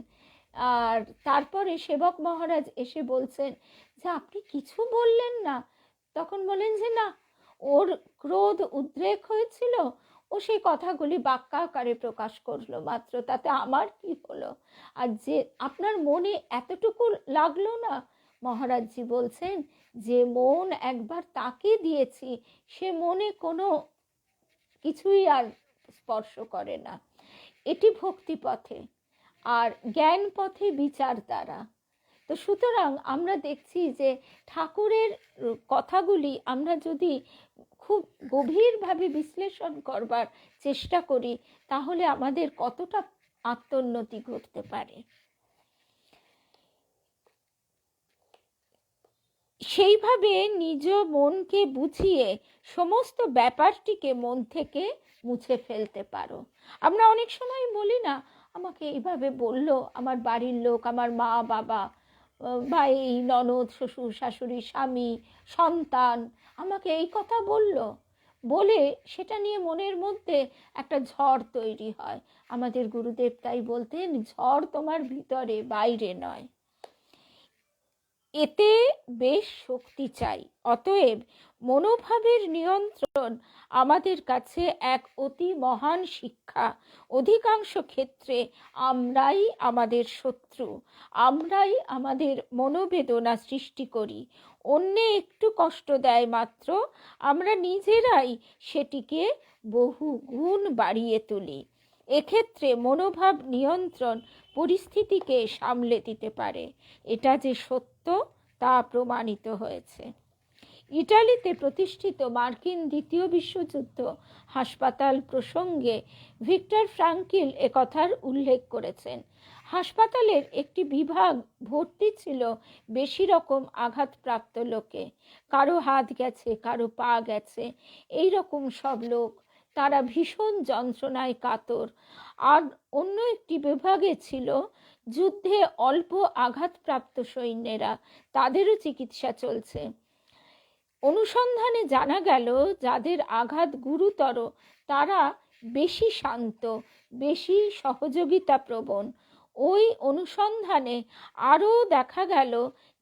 আর তারপরে সেবক মহারাজ এসে বলছেন যে, আপনি কিছু বললেন না? তখন বলেন যে, না, ওর ক্রোধ উদ্রেক হয়েছিল, ও সেই কথাগুলি বাক্যাকারে প্রকাশ করলো মাত্র, তাতে আমার কি হলো? আর যে আপনার মনে এতটুকু লাগলো না? মহারাজজি বলছেন যে মন একবার তাকে দিয়েছি, সে মনে কোনো কিছুই আর স্পর্শ করে না। এটি ভক্তি পথে, আর জ্ঞান পথে বিচার দ্বারা। তো সুতরাং আমরা দেখছি যে ঠাকুরের কথাগুলি আমরা যদি খুব গভীরভাবে বিশ্লেষণ করবার চেষ্টা করি, তাহলে আমাদের কতটা আত্মোন্নতি ঘটতে পারে। সেইভাবে নিজ মনকে বুঝিয়ে সমস্ত ব্যাপারটিকে মন থেকে মুছে ফেলতে পারো। আমরা অনেক সময় বলি না, আমাকে এইভাবে বলল আমার বাড়ির লোক, আমার মা বাবা, ভাই, ননদ, শ্বশুর শাশুড়ি, স্বামী, সন্তান আমাকে এই কথা বলল। বলে সেটা নিয়ে মনের মধ্যে একটা ঝড় তৈরি হয়। আমাদের গুরুদেব তাই বলতেন, ঝড় তোমার ভিতরে, বাইরে নয়। এতে বেশ শক্তি চাই। অতএব মনোভাবের নিয়ন্ত্রণ আমাদের কাছে এক অতি মহান শিক্ষা। অধিকাংশ ক্ষেত্রে আমরাই আমাদের শত্রু, আমরাই আমাদের মনোবেদনা সৃষ্টি করি। অন্যে একটু কষ্ট দেয় মাত্র আমরা নিজেরাই সেটিকে বহু গুণ বাড়িয়ে তুলি। এক্ষেত্রে মনোভাব নিয়ন্ত্রণ পরিস্থিতিকে সামলে দিতে পারে, এটা যে সত্য তা প্রমাণিত হয়েছে। ইটালিতে প্রতিষ্ঠিত মার্কিন দ্বিতীয় বিশ্বযুদ্ধ হাসপাতাল প্রসঙ্গে ভিক্টর ফ্রাঙ্কল একথার উল্লেখ করেছেন। হাসপাতালের একটি বিভাগ ভর্তি ছিল বেশি রকম আঘাতপ্রাপ্ত লোকে। কারো হাত গেছে, কারো পা গেছে, এই রকম সব লোক। তারা ভীষণ যন্ত্রণায় কাতর। আর অন্য একটি বিভাগে ছিল যুদ্ধে অল্প আঘাতপ্রাপ্ত সৈন্যেরা, তাদেরও চিকিৎসা চলছে। অনুসন্ধানে জানা গেল যাদের আঘাত গুরুতর তারা বেশি শান্ত, বেশি সহযোগিতা প্রবণ। ওই অনুসন্ধানে আরও দেখা গেল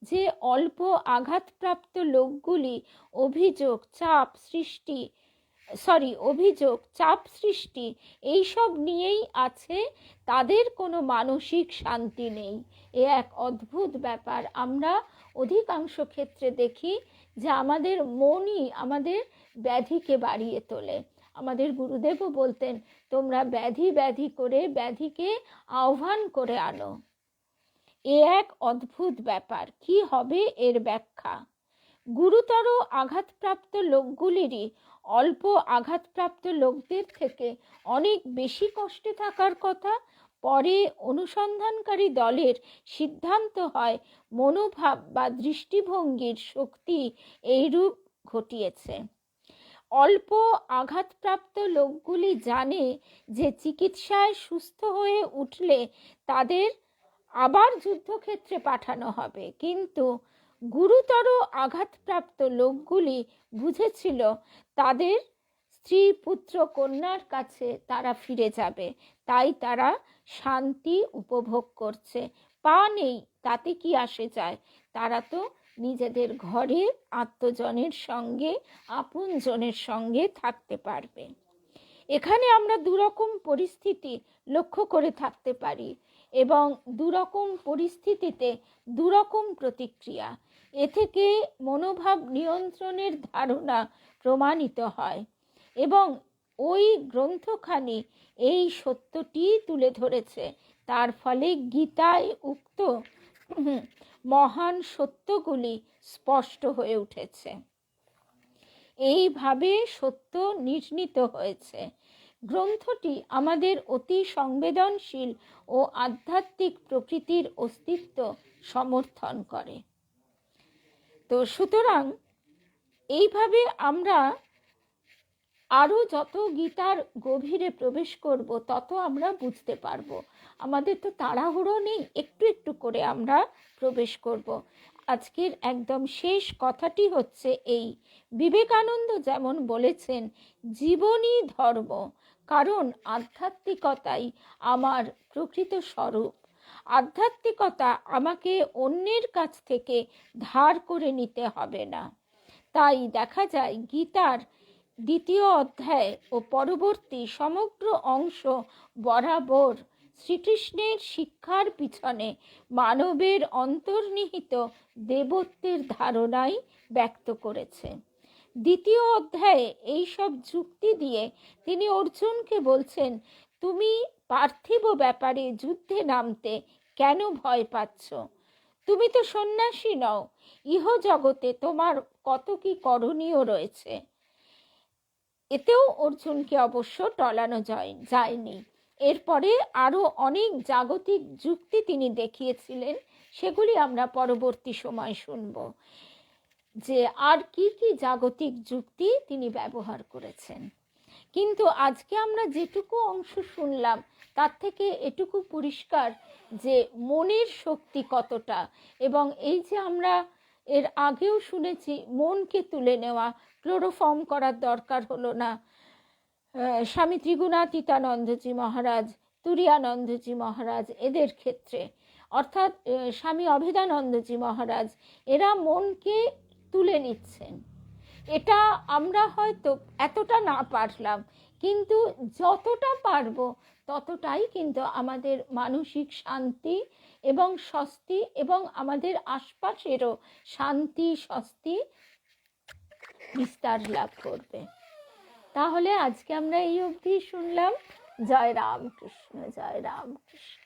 যে অল্প আঘাতপ্রাপ্ত লোকগুলি অভিযোগ, চাপ সৃষ্টি এইসব নিয়েই আছে, তাদের কোনো মানসিক শান্তি নেই। এ এক অদ্ভুত ব্যাপার। আমরা অধিকাংশ ক্ষেত্রে দেখি যে আমাদের মনই আমাদের ব্যাধিকে বাড়িয়ে তোলে। আমাদের গুরুদেবও বলতেন, তোমরা ব্যাধি করে ব্যাধিকে আহ্বান করে আনো। এ এক অদ্ভুত ব্যাপার। কি হবে এর ব্যাখ্যা? গুরুতর আঘাতপ্রাপ্ত লোকগুলিরই অল্প আঘাতপ্রাপ্ত লোকদের থেকে অনেক বেশি কষ্টে থাকার কথা। পরে অনুসন্ধানকারী দলের সিদ্ধান্ত হয় মনোভাব বা দৃষ্টিভঙ্গির শক্তি এইরূপ ঘটিয়েছে। অল্প আঘাতপ্রাপ্ত লোকগুলি জানে যে চিকিৎসায় সুস্থ হয়ে উঠলে তাদের আবার যুদ্ধক্ষেত্রে পাঠানো হবে, কিন্তু গুরুতর আঘাতপ্রাপ্ত লোকগুলি বুঝেছিল তাদের স্ত্রী, পুত্র, কন্যার কাছে তারা ফিরে যাবে, তাই তারা শান্তি উপভোগ করছে। পা নেই তাতে কি আসে যায়, তারা তো নিজেদের ঘরে আত্মজনের সঙ্গে, আপনজনের সঙ্গে থাকতে পারবে। এখানে আমরা দুরকম পরিস্থিতি লক্ষ্য করে থাকতে পারি এবং দুরকম পরিস্থিতিতে দুরকম প্রতিক্রিয়া। এ থেকে মনোভাব নিয়ন্ত্রণের ধারণা প্রমাণিত হয় এবং ওই গ্রন্থখানি এই সত্যটি তুলে ধরেছে। তার ফলে গীতায় উক্ত মহান সত্যগুলি স্পষ্ট হয়ে উঠেছে। এইভাবে সত্য নির্ণীত হয়েছে। গ্রন্থটি আমাদের অতি সংবেদনশীল ও আধ্যাত্মিক প্রকৃতির অস্তিত্ব সমর্থন করে। তো সুতরাং এইভাবে আমরা আরও যত গীতার গভীরে প্রবেশ করব তত আমরা বুঝতে পারবো। আমাদের তো তাড়াহুড়ো নেই, একটু একটু করে আমরা প্রবেশ করব। আজকের একদম শেষ কথাটি হচ্ছে এই, বিবেকানন্দ যেমন বলেছেন, জীবনই ধর্ম, কারণ আধ্যাত্মিকতাই আমার প্রকৃত স্বরূপ। আধ্যাত্মিকতা আমাকে অন্যের কাছ থেকে ধার করে নিতে হবে না। তাই দেখা যায় গীতার দ্বিতীয় অধ্যায় ও পরবর্তী সমগ্র অংশ বরাবর শ্রীকৃষ্ণের শিক্ষার পিছনে মানবের অন্তর্নিহিত দেবত্বের ধারণাই ব্যক্ত করেছে। দ্বিতীয় অধ্যায়ে এইসব যুক্তি দিয়ে তিনি অর্জুনকে বলছেন, তুমি পার্থিব ব্যাপারে যুদ্ধে নামতে কেন ভয় পাচ্ছ? তুমি তো সন্ন্যাসী নও, ইহজগতে তোমার কত কি করণীয় রয়েছে। এতেও অর্জুনকে অবশ্য টলানো যায়নি। এরপরে আরও অনেক জাগতিক যুক্তি তিনি দেখিয়েছিলেন, সেগুলি আমরা পরবর্তী সময় শুনব যে আর কি কি জাগতিক যুক্তি তিনি ব্যবহার করেছেন। কিন্তু আজকে আমরা যেটুকু অংশ শুনলাম তার থেকে এটুকু পরিষ্কার যে মনের শক্তি কতটা, এবং এই যে আমরা এর আগেও শুনেছি মনকে তুলে নেওয়া, ক্লোরোফর্ম করার দরকার হলো না। স্বামী ত্রিগুণাতীতানন্দজি মহারাজ, তুরীয়ানন্দজি মহারাজ এদের ক্ষেত্রে, অর্থাৎ স্বামী অভেদানন্দজি মহারাজ, এরা মনকে তুলে নিচ্ছেন। এটা আমরা হয়তো এতটা না পারলাম, কিন্তু যতটা পারবো ততটাই কিন্তু আমাদের মানসিক শান্তি এবং স্বস্তি এবং আমাদের আশপাশেরও শান্তি স্বস্তি বিস্তার লাভ করবে। তাহলে আজকে আমরা এই অবধি শুনলাম। জয় রামকৃষ্ণ, জয় রামকৃষ্ণ।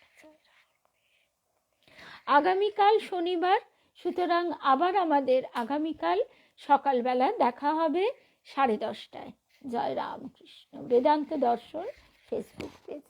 আগামীকাল শনিবার, সুতরাং আবার আমাদের আগামীকাল সকালবেলা দেখা হবে 10:30টায়। জয় রামকৃষ্ণ। বেদান্ত দর্শন ফেসবুক পেজ।